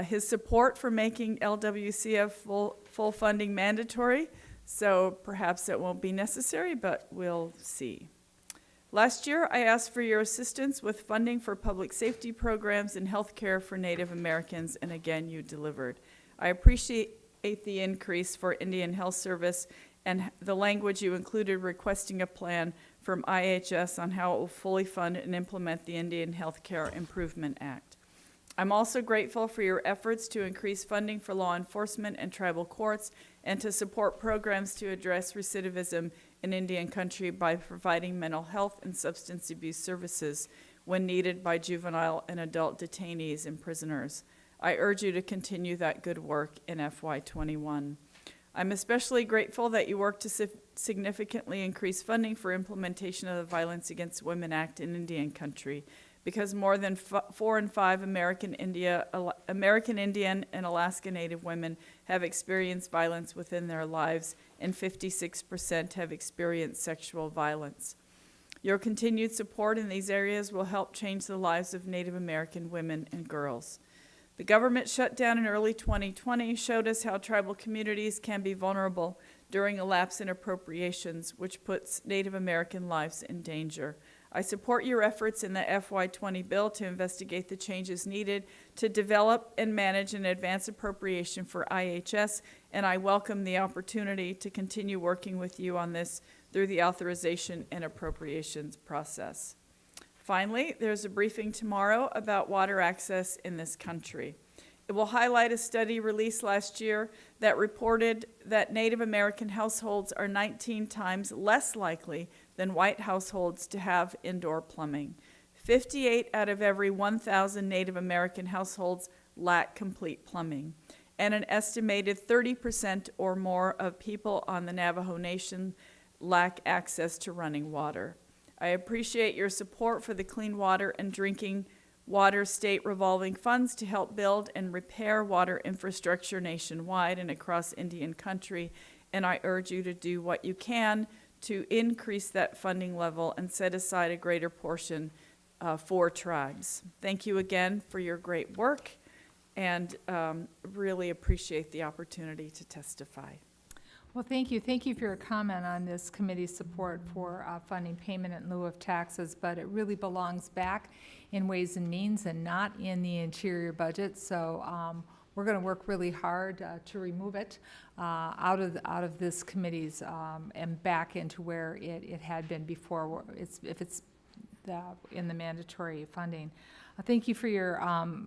his support for making LWCF full funding mandatory, so perhaps it won't be necessary, but we'll see. Last year, I asked for your assistance with funding for public safety programs and health care for Native Americans, and again, you delivered. I appreciate the increase for Indian Health Service and the language you included requesting a plan from IHS on how it will fully fund and implement the Indian Health Care Improvement Act. I'm also grateful for your efforts to increase funding for law enforcement and tribal courts and to support programs to address recidivism in Indian country by providing mental health and substance abuse services when needed by juvenile and adult detainees and prisoners. I urge you to continue that good work in FY21. I'm especially grateful that you work to significantly increase funding for implementation of the Violence Against Women Act in Indian country, because more than 4 in 5 American Indian and Alaska Native women have experienced violence within their lives, and 56% have experienced sexual violence. Your continued support in these areas will help change the lives of Native American women and girls. The government shutdown in early 2020 showed us how tribal communities can be vulnerable during a lapse in appropriations, which puts Native American lives in danger. I support your efforts in the FY20 bill to investigate the changes needed to develop and manage an advance appropriation for IHS, and I welcome the opportunity to continue working with you on this through the authorization and appropriations process. Finally, there's a briefing tomorrow about water access in this country. It will highlight a study released last year that reported that Native American households are 19 times less likely than white households to have indoor plumbing. 58 out of every 1,000 Native American households lack complete plumbing, and an estimated 30% or more of people on the Navajo Nation lack access to running water. I appreciate your support for the Clean Water and Drinking Water State Revolving Funds to help build and repair water infrastructure nationwide and across Indian country, and I urge you to do what you can to increase that funding level and set aside a greater portion for tribes. Thank you again for your great work, and really appreciate the opportunity to testify. Well, thank you. Thank you for your comment on this committee's support for funding payment in lieu of taxes, but it really belongs back in Ways and Means and not in the Interior budget. So we're going to work really hard to remove it out of this committee's and back into where it had been before, if it's in the mandatory funding. Thank you for your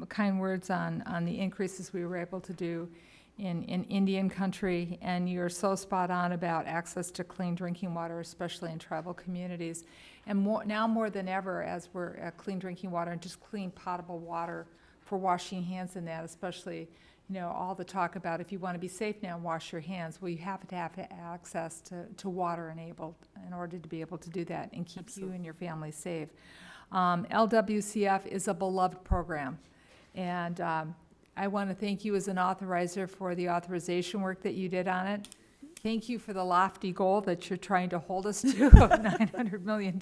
kind words on the increases we were able to do in Indian country, and you're so spot on about access to clean drinking water, especially in tribal communities. And now more than ever, as we're at clean drinking water and just clean potable water for washing hands and that, especially, you know, all the talk about if you want to be safe now, wash your hands. Well, you have to have access to water in order to be able to do that and keep you and your family safe. LWCF is a beloved program, and I want to thank you as an authorizer for the authorization work that you did on it. Thank you for the lofty goal that you're trying to hold us to of $900 million.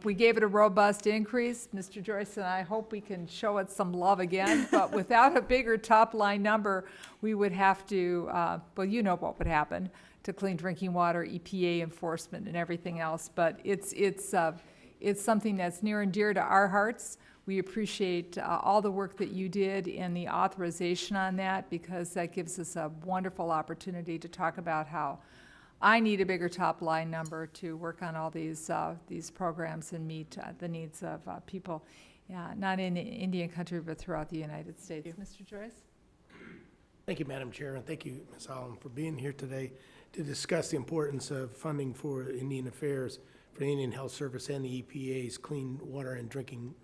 We gave it a robust increase. Mr. Joyce and I hope we can show it some love again, but without a bigger top-line number, we would have to, well, you know what would happen to clean drinking water, EPA enforcement, and everything else. But it's something that's near and dear to our hearts. We appreciate all the work that you did in the authorization on that, because that gives us a wonderful opportunity to talk about how I need a bigger top line number to work on all these programs and meet the needs of people, not in Indian country, but throughout the United States. Mr. Joyce? Thank you, Madam Chair, and thank you, Ms. Holland, for being here today to discuss the importance of funding for Indian Affairs, for the Indian Health Service and the EPA's Clean Water and Drinking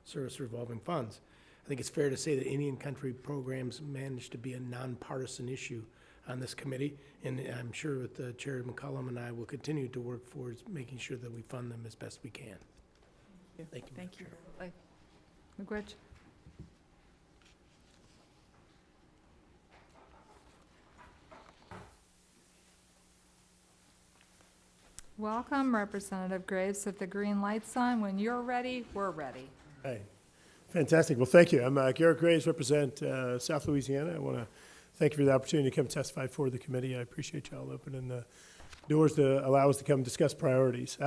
Service Revolving Funds. I think it's fair to say that Indian country programs manage to be a nonpartisan issue on this committee, and I'm sure with Chair McCollum and I will continue to work towards making sure that we fund them as best we can. Thank you. Thank you. McGuitch? Welcome, Representative Graves. If the green light's on, when you're ready, we're ready. Hey, fantastic. Well, thank you. I'm Garrett Graves, represent South Louisiana. I want to thank you for the opportunity to come testify for the committee. I appreciate y'all opening the doors to allow us to come discuss priorities.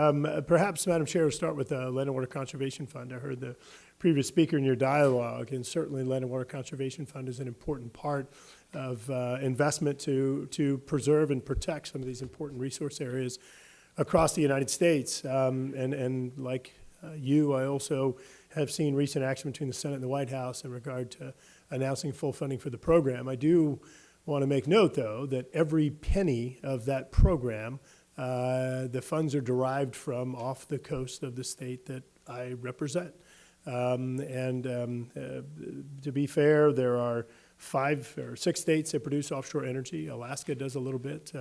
Perhaps, Madam Chair, we'll start with the Land and Water Conservation Fund. I heard the previous speaker in your dialogue, and certainly Land and Water Conservation Fund is an important part of investment to preserve and protect some of these important resource areas across the United States. And like you, I also have seen recent action between the Senate and the White House in regard to announcing full funding for the program. I do want to make note, though, that every penny of that program, the funds are derived from off the coast of the state that I represent. To be fair, there are 5 or 6 states that produce offshore energy. Alaska does a little bit.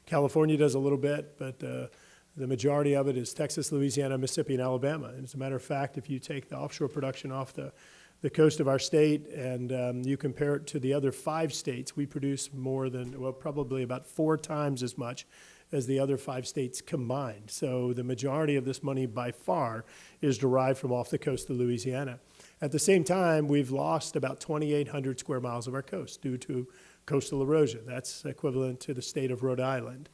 California does a little bit, but the majority of it is Texas, Louisiana, Mississippi, and Alabama. And as a matter of fact, if you take the offshore production off the coast of our state and you compare it to the other 5 states, we produce more than, well, probably about 4 times as much as the other 5 states combined. So the majority of this money by far is derived from off the coast of Louisiana. At the same time, we've lost about 2,800 square miles of our coast due to coastal erosion. That's equivalent to the state of Rhode Island.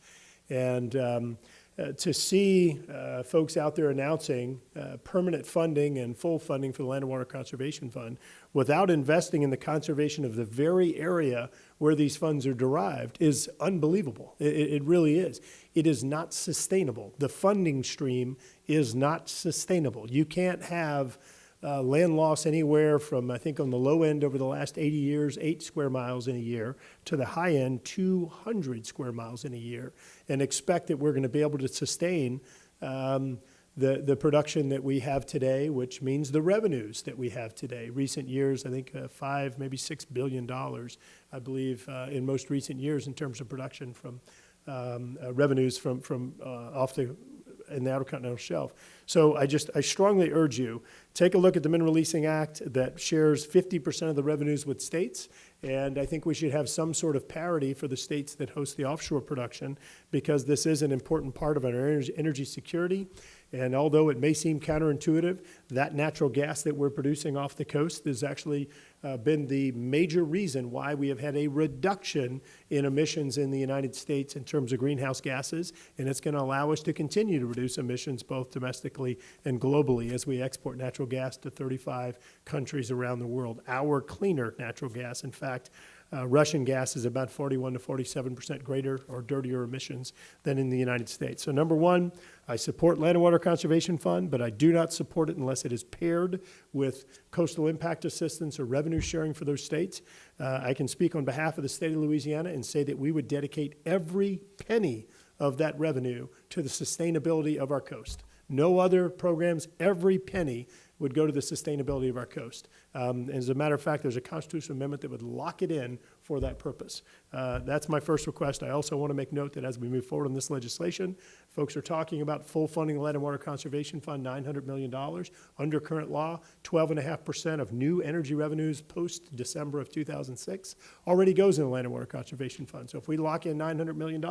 And to see folks out there announcing permanent funding and full funding for the Land and Water Conservation Fund without investing in the conservation of the very area where these funds are derived is unbelievable. It really is. It is not sustainable. The funding stream is not sustainable. You can't have land loss anywhere from, I think on the low end over the last 80 years, 8 square miles in a year, to the high end, 200 square miles in a year, and expect that we're going to be able to sustain the production that we have today, which means the revenues that we have today. Recent years, I think $5, maybe $6 billion, I believe, in most recent years in terms of production from revenues from off in the Outer Continental Shelf. So I strongly urge you, take a look at the Mineral Leasing Act that shares 50% of the revenues with states, and I think we should have some sort of parity for the states that host the offshore production, because this is an important part of our energy security. And although it may seem counterintuitive, that natural gas that we're producing off the coast has actually been the major reason why we have had a reduction in emissions in the United States in terms of greenhouse gases, and it's going to allow us to continue to reduce emissions both domestically and globally as we export natural gas to 35 countries around the world. Our cleaner natural gas, in fact, Russian gas is about 41 to 47% greater or dirtier emissions than in the United States. So number one, I support Land and Water Conservation Fund, but I do not support it unless it is paired with coastal impact assistance or revenue sharing for those states. I can speak on behalf of the state of Louisiana and say that we would dedicate every penny of that revenue to the sustainability of our coast. No other programs, every penny would go to the sustainability of our coast. As a matter of fact, there's a constitutional amendment that would lock it in for that purpose. That's my first request. I also want to make note that as we move forward on this legislation, folks are talking about full funding the Land and Water Conservation Fund, $900 million. Under current law, 12.5% of new energy revenues post-December of 2006 already goes in the Land and Water Conservation Fund. So if we lock in $900 million,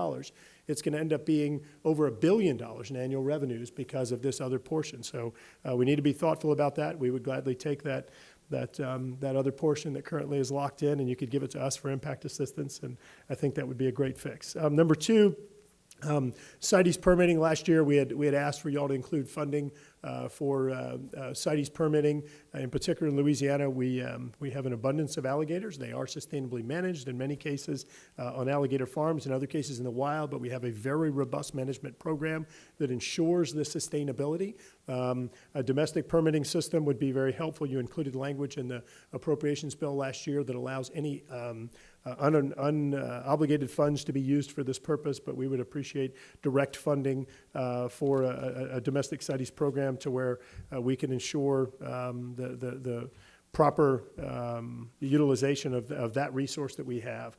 it's going to end up being over $1 billion in annual revenues because of this other portion. So we need to be thoughtful about that. We would gladly take that other portion that currently is locked in, and you could give it to us for impact assistance, and I think that would be a great fix. Number two, CITES permitting. Last year, we had asked for y'all to include funding for CITES permitting. In particular, in Louisiana, we have an abundance of alligators. They are sustainably managed in many cases on alligator farms, in other cases in the wild, but we have a very robust management program that ensures the sustainability. A domestic permitting system would be very helpful. You included language in the appropriations bill last year that allows any unobligated funds to be used for this purpose, but we would appreciate direct funding for a domestic CITES program to where we can ensure the proper utilization of that resource that we have.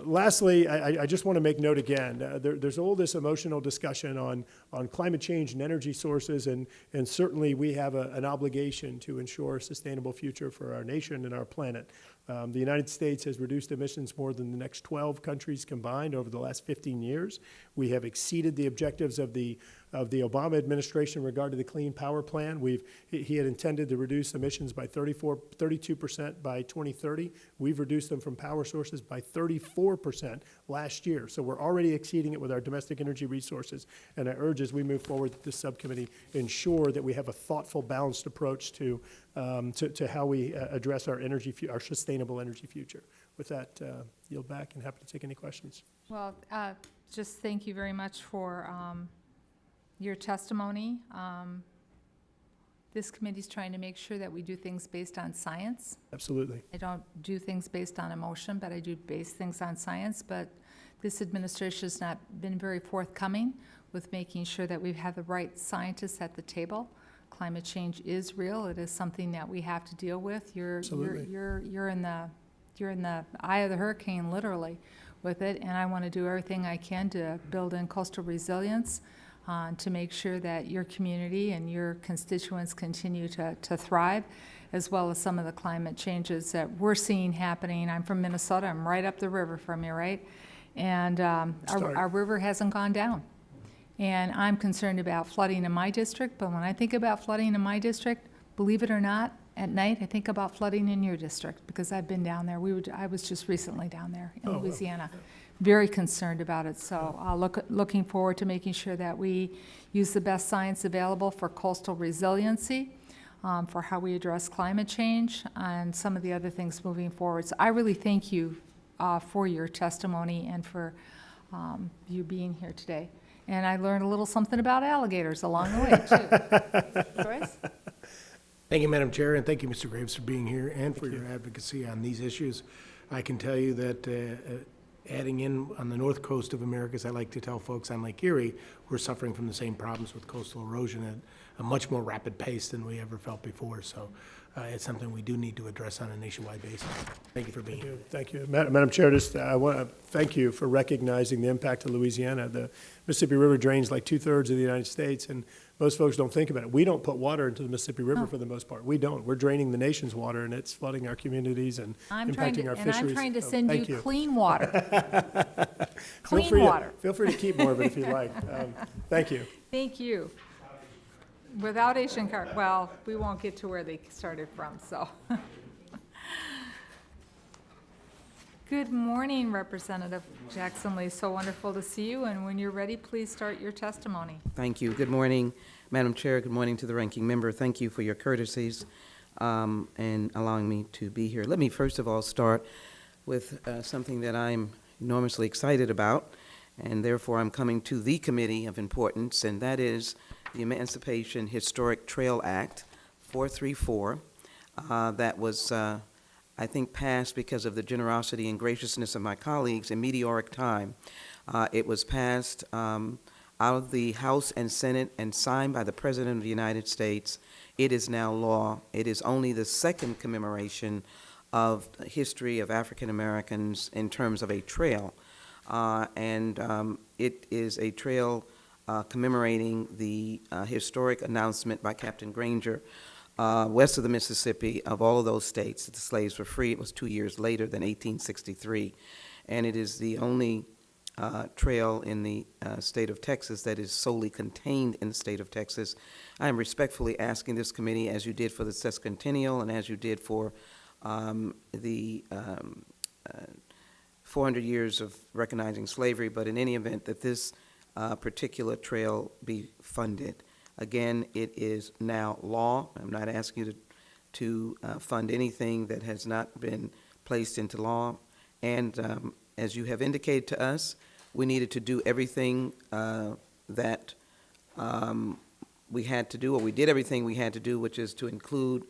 Lastly, I just want to make note again, there's all this emotional discussion on climate change and energy sources, and certainly we have an obligation to ensure a sustainable future for our nation and our planet. The United States has reduced emissions more than the next 12 countries combined over the last 15 years. We have exceeded the objectives of the Obama administration in regard to the Clean Power Plan. He had intended to reduce emissions by 32% by 2030. We've reduced them from power sources by 34% last year. So we're already exceeding it with our domestic energy resources. And I urge, as we move forward with this subcommittee, ensure that we have a thoughtful, balanced approach to how we address our our sustainable energy future. With that, yield back and happy to take any questions. Well, just thank you very much for your testimony. This committee's trying to make sure that we do things based on science. Absolutely. I don't do things based on emotion, but I do base things on science. But this administration has not been very forthcoming with making sure that we've had the right scientists at the table. Climate change is real. It is something that we have to deal with. You're in the eye of the hurricane, literally, with it. And I want to do everything I can to build in coastal resilience, to make sure that your community and your constituents continue to thrive, as well as some of the climate changes that we're seeing happening. I'm from Minnesota. I'm right up the river from you, right? And our river hasn't gone down. And I'm concerned about flooding in my district, but when I think about flooding in my district, believe it or not, at night I think about flooding in your district because I've been down there. I was just recently down there in Louisiana. Very concerned about it. So looking forward to making sure that we use the best science available for coastal resiliency, for how we address climate change, and some of the other things moving forward. So I really thank you for your testimony and for you being here today. And I learned a little something about alligators along the way, too. Joyce? Thank you, Madam Chair, and thank you, Mr. Graves, for being here and for your advocacy on these issues. I can tell you that adding in on the north coast of America, as I like to tell folks on Lake Erie, we're suffering from the same problems with coastal erosion at a much more rapid pace than we ever felt before. So it's something we do need to address on a nationwide basis. Thank you for being here. Thank you. Madam Chair, I want to thank you for recognizing the impact of Louisiana. The Mississippi River drains like 2/3 of the United States, and most folks don't think about it. We don't put water into the Mississippi River for the most part. We don't. We're draining the nation's water, and it's flooding our communities and impacting our fisheries. And I'm trying to send you clean water. Water. Feel free to keep more of it if you like. Thank you. Thank you. Without Asian carp, well, we won't get to where they started from, so. Good morning, Representative Jackson Lee. So wonderful to see you, and when you're ready, please start your testimony. Thank you. Good morning, Madam Chair. Good morning to the ranking member. Thank you for your courtesies and allowing me to be here. Let me first of all start with something that I'm enormously excited about, and therefore I'm coming to the committee of importance, and that is the Emancipation Historic Trail Act 434 that was, I think, passed because of the generosity and graciousness of my colleagues in meteoric time. It was passed out of the House and Senate and signed by the President of the United States it is now law. It is only the second commemoration of the history of African Americans in terms of a trail. It is a trail commemorating the historic announcement by Captain Granger west of the Mississippi of all of those states that the slaves were free. It was 2 years later than 1863. And it is the only trail in the state of Texas that is solely contained in the state of Texas. I am respectfully asking this committee, as you did for the sesquicentennial and as you did for the 400 years of recognizing slavery, but in any event, that this particular trail be funded. Again, it is now law. I'm not asking you to fund anything that has not been placed into law. And as you have indicated to us, we needed to do everything that we had to do, or we did everything we had to do, which is to include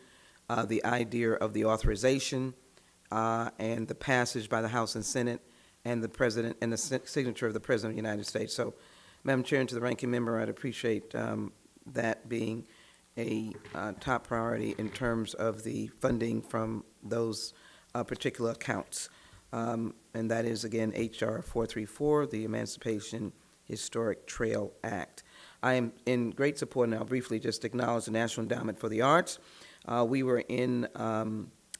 the idea of the authorization and the passage by the House and Senate and the President and the signature of the President of the United States. So, Madam Chair, and to the ranking member, I'd appreciate that being a top priority in terms of the funding from those particular accounts. And that is, again, H.R. 434, the Emancipation Historic Trail Act. I am in great support, and I'll briefly just acknowledge the National Endowment for the Arts. We were in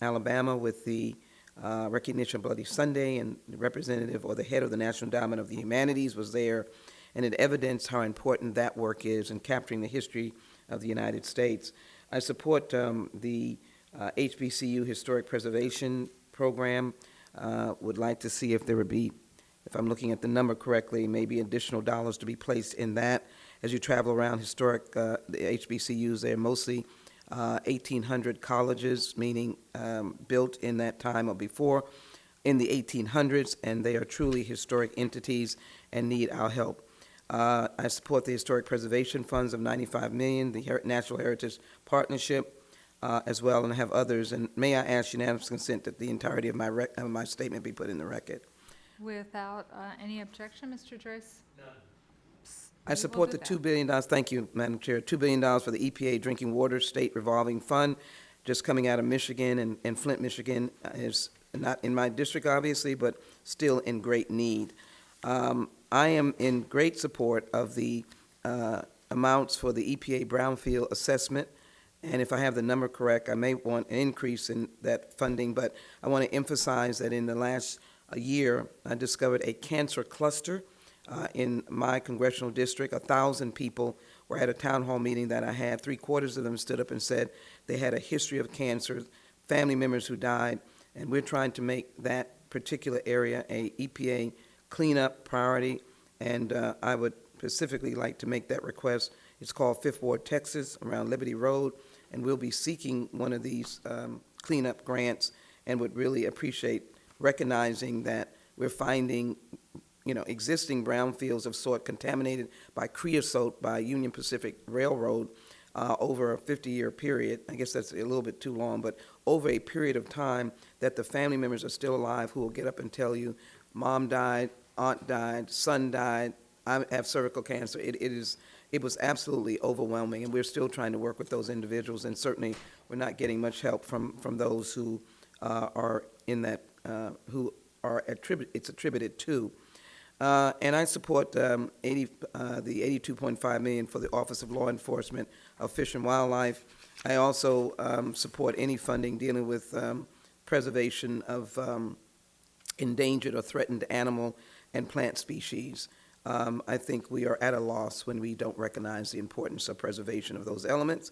Alabama with the recognition of Bloody Sunday, and the representative or the head of the National Endowment of the Humanities was there, and it evidenced how important that work is in capturing the history of the United States. I support the Hbcu Historic Preservation Program. Would like to see if there would be, if I'm looking at the number correctly, maybe additional dollars to be placed in that. As you travel around historic, the HBCUs, they're mostly 1800 colleges, meaning built in that time or before, in the 1800s, and they are truly historic entities and need our help. I support the Historic Preservation Funds of $95 million, the Natural Heritage Partnership as well, and I have others. And may I ask unanimous consent that the entirety of my statement be put in the record? Without any objection, Mr. Joyce? None. I support the $2 billion, thank you, Madam Chair, $2 billion for the EPA Drinking Water State Revolving Fund, just coming out of Michigan, and Flint, Michigan is not in my district, obviously, but still in great need. I am in great support of the amounts for the EPA Brownfield assessment, and if I have the number correct, I may want an increase in that funding, but I want to emphasize that in the last year, I discovered a cancer cluster in my congressional district. 1,000 people were at a town hall meeting that I had. 3/4 of them stood up and said they had a history of cancer, family members who died, and we're trying to make that particular area a EPA cleanup priority, and I would specifically like to make that request. It's called Fifth Ward, Texas, around Liberty Road, and we'll be seeking one of these cleanup grants, and would really appreciate recognizing that we're finding existing brownfields of sort contaminated by creosote by Union Pacific Railroad over a 50-year period. I guess that's a little bit too long, but over a period of time that the family members are still alive who will get up and tell you, mom died, aunt died, son died, I have cervical cancer. It was absolutely overwhelming, and we're still trying to work with those individuals, and certainly we're not getting much help from those who are in that, who are attributed to. And I support the $82.5 million for the Office of Law Enforcement of Fish and Wildlife. I also support any funding dealing with preservation of endangered or threatened animal and plant species. I think we are at a loss when we don't recognize the importance of preservation of those elements,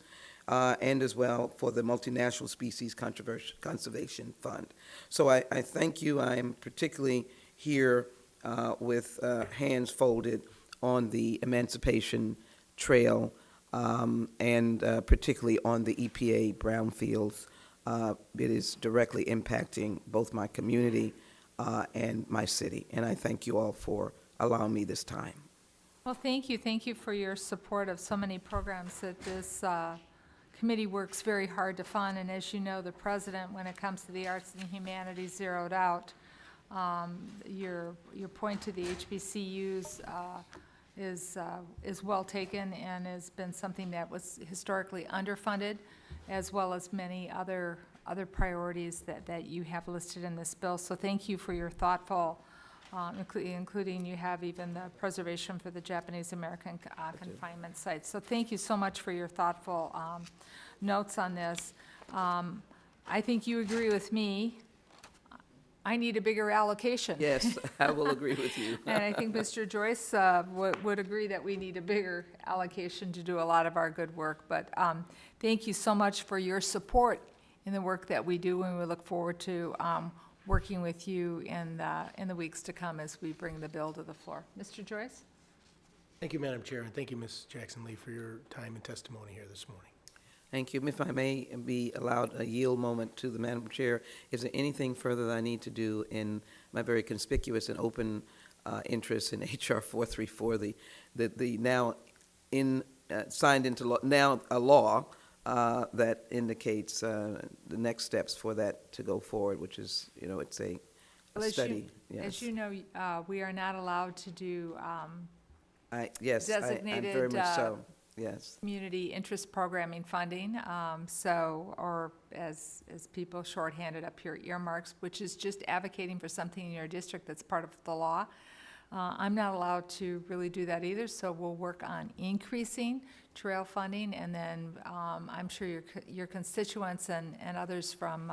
and as well for the Multinational Species Conservation Fund. So I thank you. I am particularly here with hands folded on the Emancipation Trail and particularly on the EPA brownfields. It is directly impacting both my community and my city, and I thank you all for allowing me this time. Well, thank you. Thank you for your support of so many programs that this committee works very hard to fund. And as you know, the president, when it comes to the arts and humanities, zeroed out your point to the HBCUs is well taken and has been something that was historically underfunded, as well as many other priorities that you have listed in this bill. So thank you for your thoughtful, including you have even the preservation for the Japanese American confinement sites. So thank you so much for your thoughtful notes on this. I think you agree with me. I need a bigger allocation. Yes, I will agree with you. And I think Mr. Joyce would agree that we need a bigger allocation to do a lot of our good work. But thank you so much for your support in the work that we do, and we look forward to working with you in the weeks to come as we bring the bill to the floor. Mr. Joyce? Thank you, Madam Chair, and thank you, Ms. Jackson-Lee, for your time and testimony here this morning. Thank you. If I may be allowed a yield moment to the Madam Chair, is there anything further that I need to do in my very conspicuous and open interest in H.R. 434, the now signed into law, now a law that indicates the next steps for that to go forward, which is, it's a study. As you know, we are not allowed to do Yes, I'm designated very much so. Yes. community interest programming funding, or as people shorthanded up here, earmarks, which is just advocating for something in your district that's part of the law. I'm not allowed to really do that either, so we'll work on increasing trail funding, and then I'm sure your constituents and others from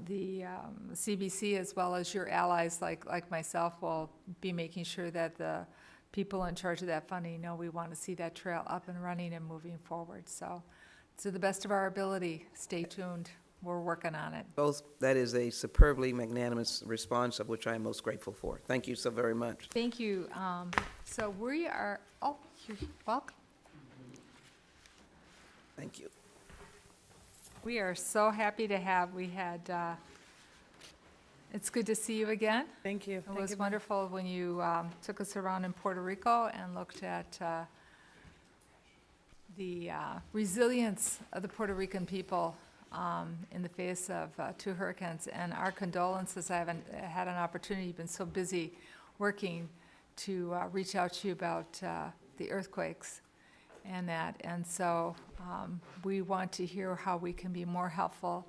the CBC, as well as your allies like myself, will be making sure that the people in charge of that funding know we want to see that trail up and running and moving forward. So to the best of our ability, stay tuned. We're working on it. That is a superbly magnanimous response, of which I am most grateful for. Thank you so very much. Thank you. So we are, you're welcome. Thank you. We are so happy to have, it's good to see you again. Thank you. It was wonderful when you took us around in Puerto Rico and looked at the resilience of the Puerto Rican people in the face of 2 hurricanes. And our condolences. I haven't had an opportunity, you've been so busy working, to reach out to you about the earthquakes and that. And so we want to hear how we can be more helpful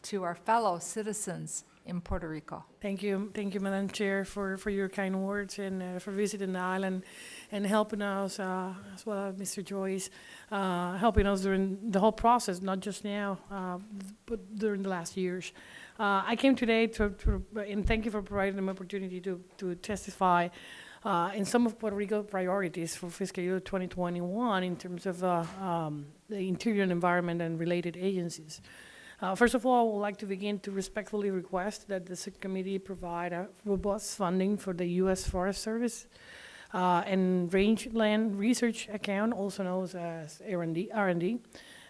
to our fellow citizens in Puerto Rico. Thank you, Madam Chair, for your kind words and for visiting the island and helping us, as well as Mr. Joyce, helping us during the whole process, not just now, but during the last years. I came today and thank you for providing an opportunity to testify in some of Puerto Rico priorities for fiscal year 2021 in terms of the interior and environment and related agencies. First of all, I would like to begin to respectfully request that the subcommittee provide a robust funding for the U.S. Forest Service and Rangeland Research Account, also known as R&D.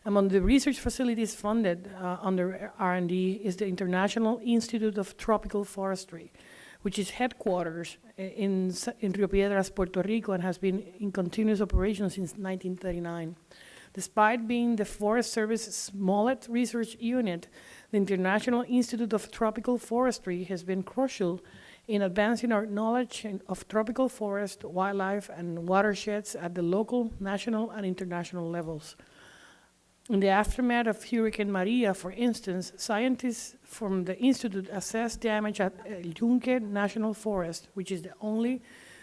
Among the research facilities funded under R&D is the International Institute of Tropical Forestry, which is headquarters in Rio Piedras, Puerto Rico, and has been in continuous operation since 1939. Despite being the Forest Service's smallest research unit, the International Institute of Tropical Forestry has been crucial in advancing our knowledge of tropical forest, wildlife, and watersheds at the local, national, and international levels. In the aftermath of Hurricane Maria, for instance, scientists from the Institute assessed damage at El Yunque National Forest, which is the only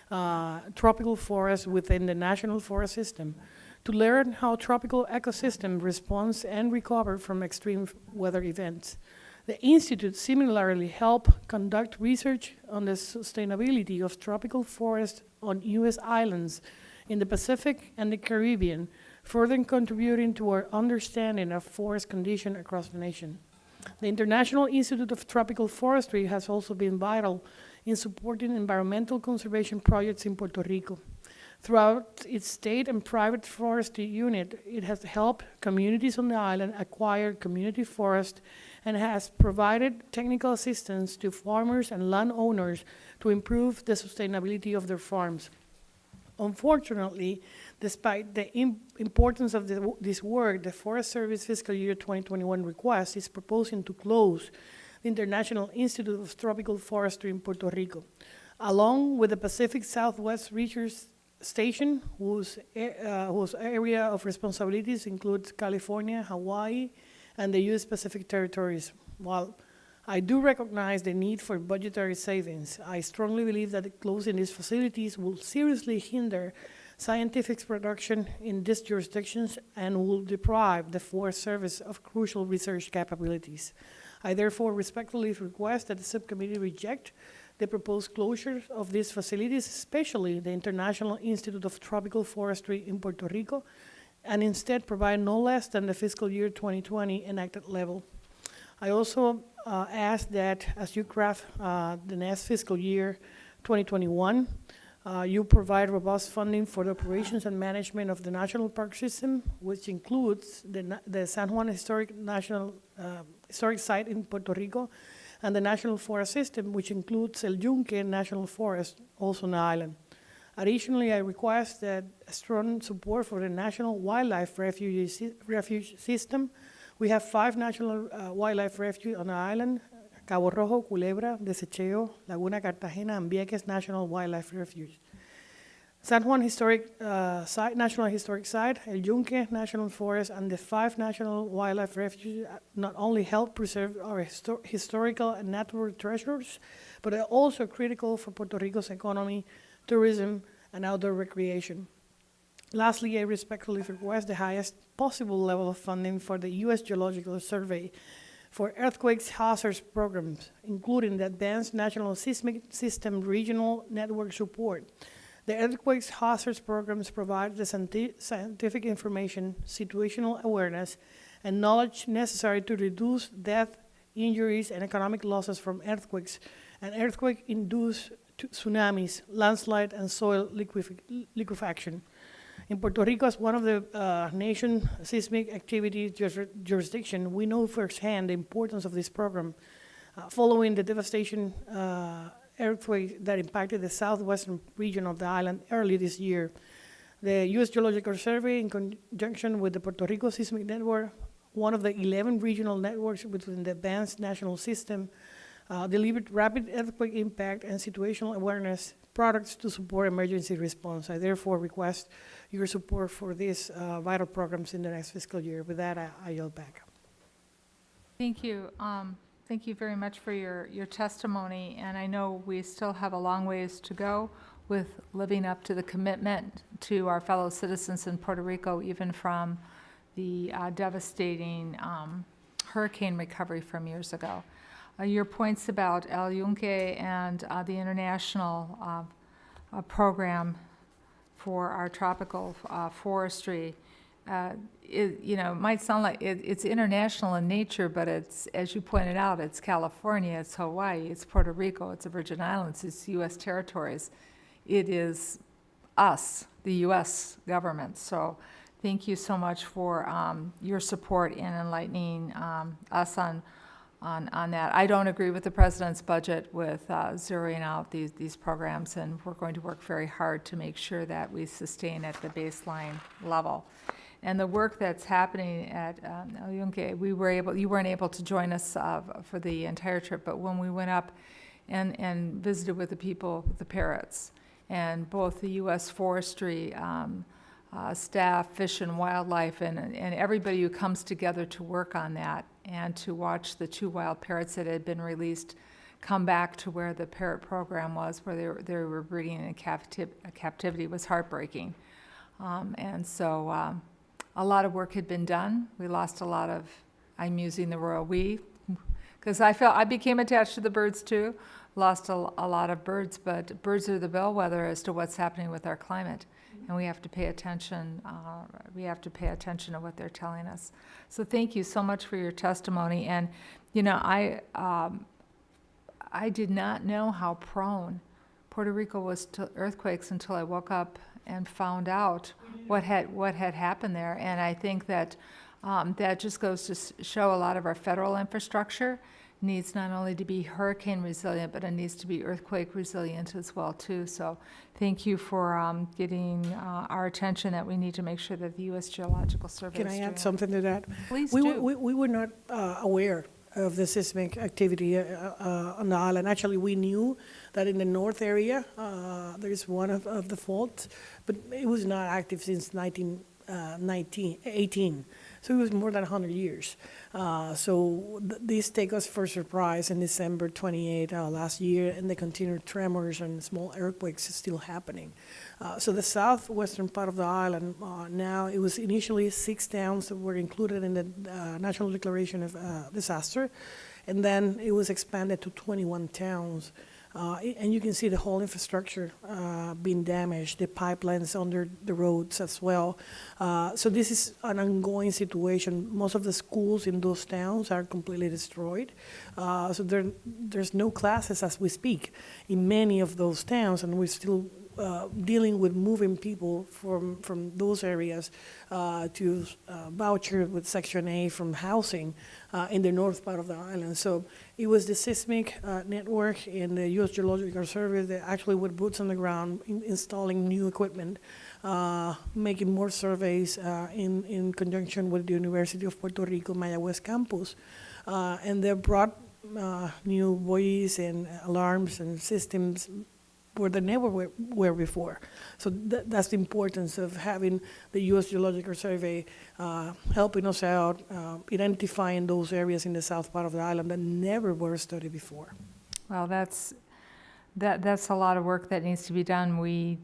tropical forest within the National Forest System, to learn how tropical ecosystem responds and recover from extreme weather events. The Institute similarly helped conduct research on the sustainability of tropical forests on U.S. islands in the Pacific and the Caribbean, further contributing to our understanding of forest condition across the nation. The International Institute of Tropical Forestry has also been vital in supporting environmental conservation projects in Puerto Rico. Throughout its state and private forestry unit, it has helped communities on the island acquire community forest and has provided technical assistance to farmers and landowners to improve the sustainability of their farms. Unfortunately, despite the importance of this work, the Forest Service fiscal year 2021 request is proposing to close the International Institute of Tropical Forestry in Puerto Rico, along with the Pacific Southwest Research station, whose area of responsibilities includes California, Hawaii, and the U.S. Pacific territories. While I do recognize the need for budgetary savings, I strongly believe that closing these facilities will seriously hinder scientific production in these jurisdictions and will deprive the Forest Service of crucial research capabilities. I therefore respectfully request that the subcommittee reject the proposed closure of these facilities, especially the International Institute of Tropical Forestry in Puerto Rico, and instead provide no less than the fiscal year 2020 enacted level. I also ask that as you craft the next fiscal year 2021, you provide robust funding for the operations and management of the National Park System, which includes the San Juan Historic Site in Puerto Rico, and the National Forest System, which includes El Yunque National Forest, also on the island. Additionally, I request that strong support for the National Wildlife Refuge System. We have 5 national wildlife refuges on the island: Cabo Rojo, Culebra, Desecheo, Laguna Cartagena, and Vieques National Wildlife Refuge. San Juan National Historic Site, El Yunque National Forest, and the 5 national wildlife refuges not only help preserve our historical and natural treasures, but are also critical for Puerto Rico's economy, tourism, and outdoor recreation. Lastly, I respectfully request the highest possible level of funding for the U.S. Geological Survey for earthquakes hazards programs, including the Advanced National Seismic System Regional Network Support. The earthquakes hazards programs provide the scientific information, situational awareness, and knowledge necessary to reduce death, injuries, and economic losses from earthquakes and earthquake-induced tsunamis, landslide, and soil liquefaction. In Puerto Rico, as one of the nation's seismic activity jurisdiction, we know firsthand the importance of this program. Following the devastation earthquake that impacted the southwestern region of the island early this year, the U.S. Geological Survey, in conjunction with the Puerto Rico Seismic Network, one of the 11 regional networks within the Advanced National System, delivered rapid earthquake impact and situational awareness products to support emergency response. I therefore request your support for these vital programs in the next fiscal year. With that, I yield back. Thank you. Thank you very much for your testimony, and I know we still have a long ways to go with living up to the commitment to our fellow citizens in Puerto Rico, even from the devastating hurricane recovery from years ago. Your points about El Yunque and the international program for our tropical forestry, it might sound like it's international in nature, but it's, as you pointed out, it's California, it's Hawaii, it's Puerto Rico, it's the Virgin Islands, it's U.S. territories. It is us, the U.S. government. So thank you so much for your support in enlightening us on that. I don't agree with the president's budget with zeroing out these programs, and we're going to work very hard to make sure that we sustain at the baseline level. And the work that's happening at El Yunque, you weren't able to join us for the entire trip, but when we went up and visited with the people, the parrots, and both the U.S. Forestry staff, Fish and Wildlife, and everybody who comes together to work on that, and to watch the 2 wild parrots that had been released come back to where the parrot program was, where they were breeding in captivity, was heartbreaking. And so a lot of work had been done. We lost a lot of, I'm using the royal we, because I became attached to the birds too, lost a lot of birds, but birds are the bellwether as to what's happening with our climate. And we have to pay attention. To what they're telling us. So thank you so much for your testimony. And I did not know how prone Puerto Rico was to earthquakes until I woke up and found out what had happened there. And I think that that just goes to show a lot of our federal infrastructure needs not only to be hurricane resilient, but it needs to be earthquake resilient as well too. So thank you for getting our attention that we need to make sure that the U.S. Geological Survey Can I add something to that? Please we do. We were not aware of the seismic activity on the island. Actually, we knew that in the north area, there is one of the faults, but it was not active since 1918. So it was more than 100 years. This take us for surprise in December 28 last year, and the continued tremors and small earthquakes is still happening. So the southwestern part of the island, now it was initially 6 towns that were included in the National Declaration of Disaster, and then it was expanded to 21 towns. And you can see the whole infrastructure being damaged, the pipelines under the roads as well. So this is an ongoing situation. Most of the schools in those towns are completely destroyed. So there's no classes as we speak in many of those towns, and we're still dealing with moving people from those areas to voucher with Section A from housing in the north part of the island. So it was the seismic network and the U.S. Geological Survey that actually with boots on the ground installing new equipment, making more surveys in conjunction with the University of Puerto Rico Mayagüez campus. And they brought new buoys and alarms and systems where they never were before. So that's the importance of having the U.S. Geological Survey helping us out, identifying those areas in the south part of the island that never were studied before. Well, that's a lot of work that needs to be done. We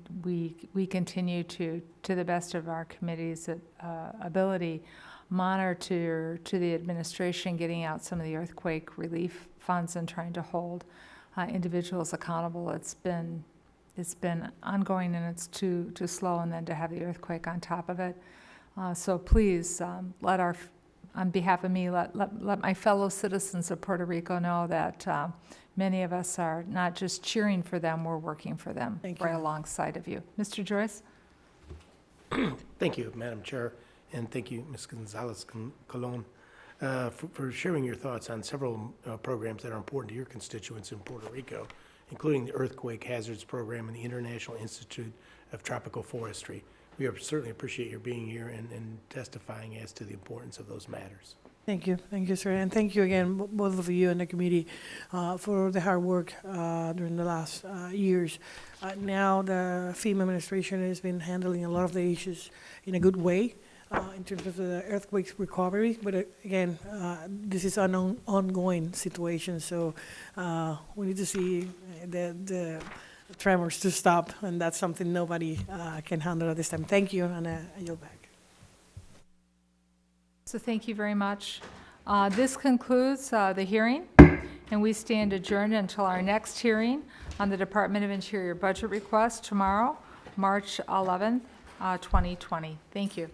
continue to the best of our committee's ability, monitor to the administration getting out some of the earthquake relief funds and trying to hold individuals accountable. It's been ongoing, and it's too slow, and then to have the earthquake on top of it. So please, on behalf of me, let my fellow citizens of Puerto Rico know that many of us are not just cheering for them, we're working for them right alongside of you. Mr. Joyce? Thank you, Madam Chair, and thank you, Ms. Gonzalez-Colon. For sharing your thoughts on several programs that are important to your constituents in Puerto Rico, including the Earthquake Hazards Program and the International Institute of Tropical Forestry. We certainly appreciate your being here and testifying as to the importance of those matters. Thank you, sir, and thank you again, both of you and the committee, for the hard work during the last years. Now the FEMA administration has been handling a lot of the issues in a good way. In terms of the earthquake recovery, but again, this is an ongoing situation, so we need to see the tremors to stop, and that's something nobody can handle at this time. Thank you, and I yield back. So thank you very much. This concludes the hearing, and we stand adjourned until our next hearing on the Department of Interior budget request tomorrow, March 11th, 2020. Thank you.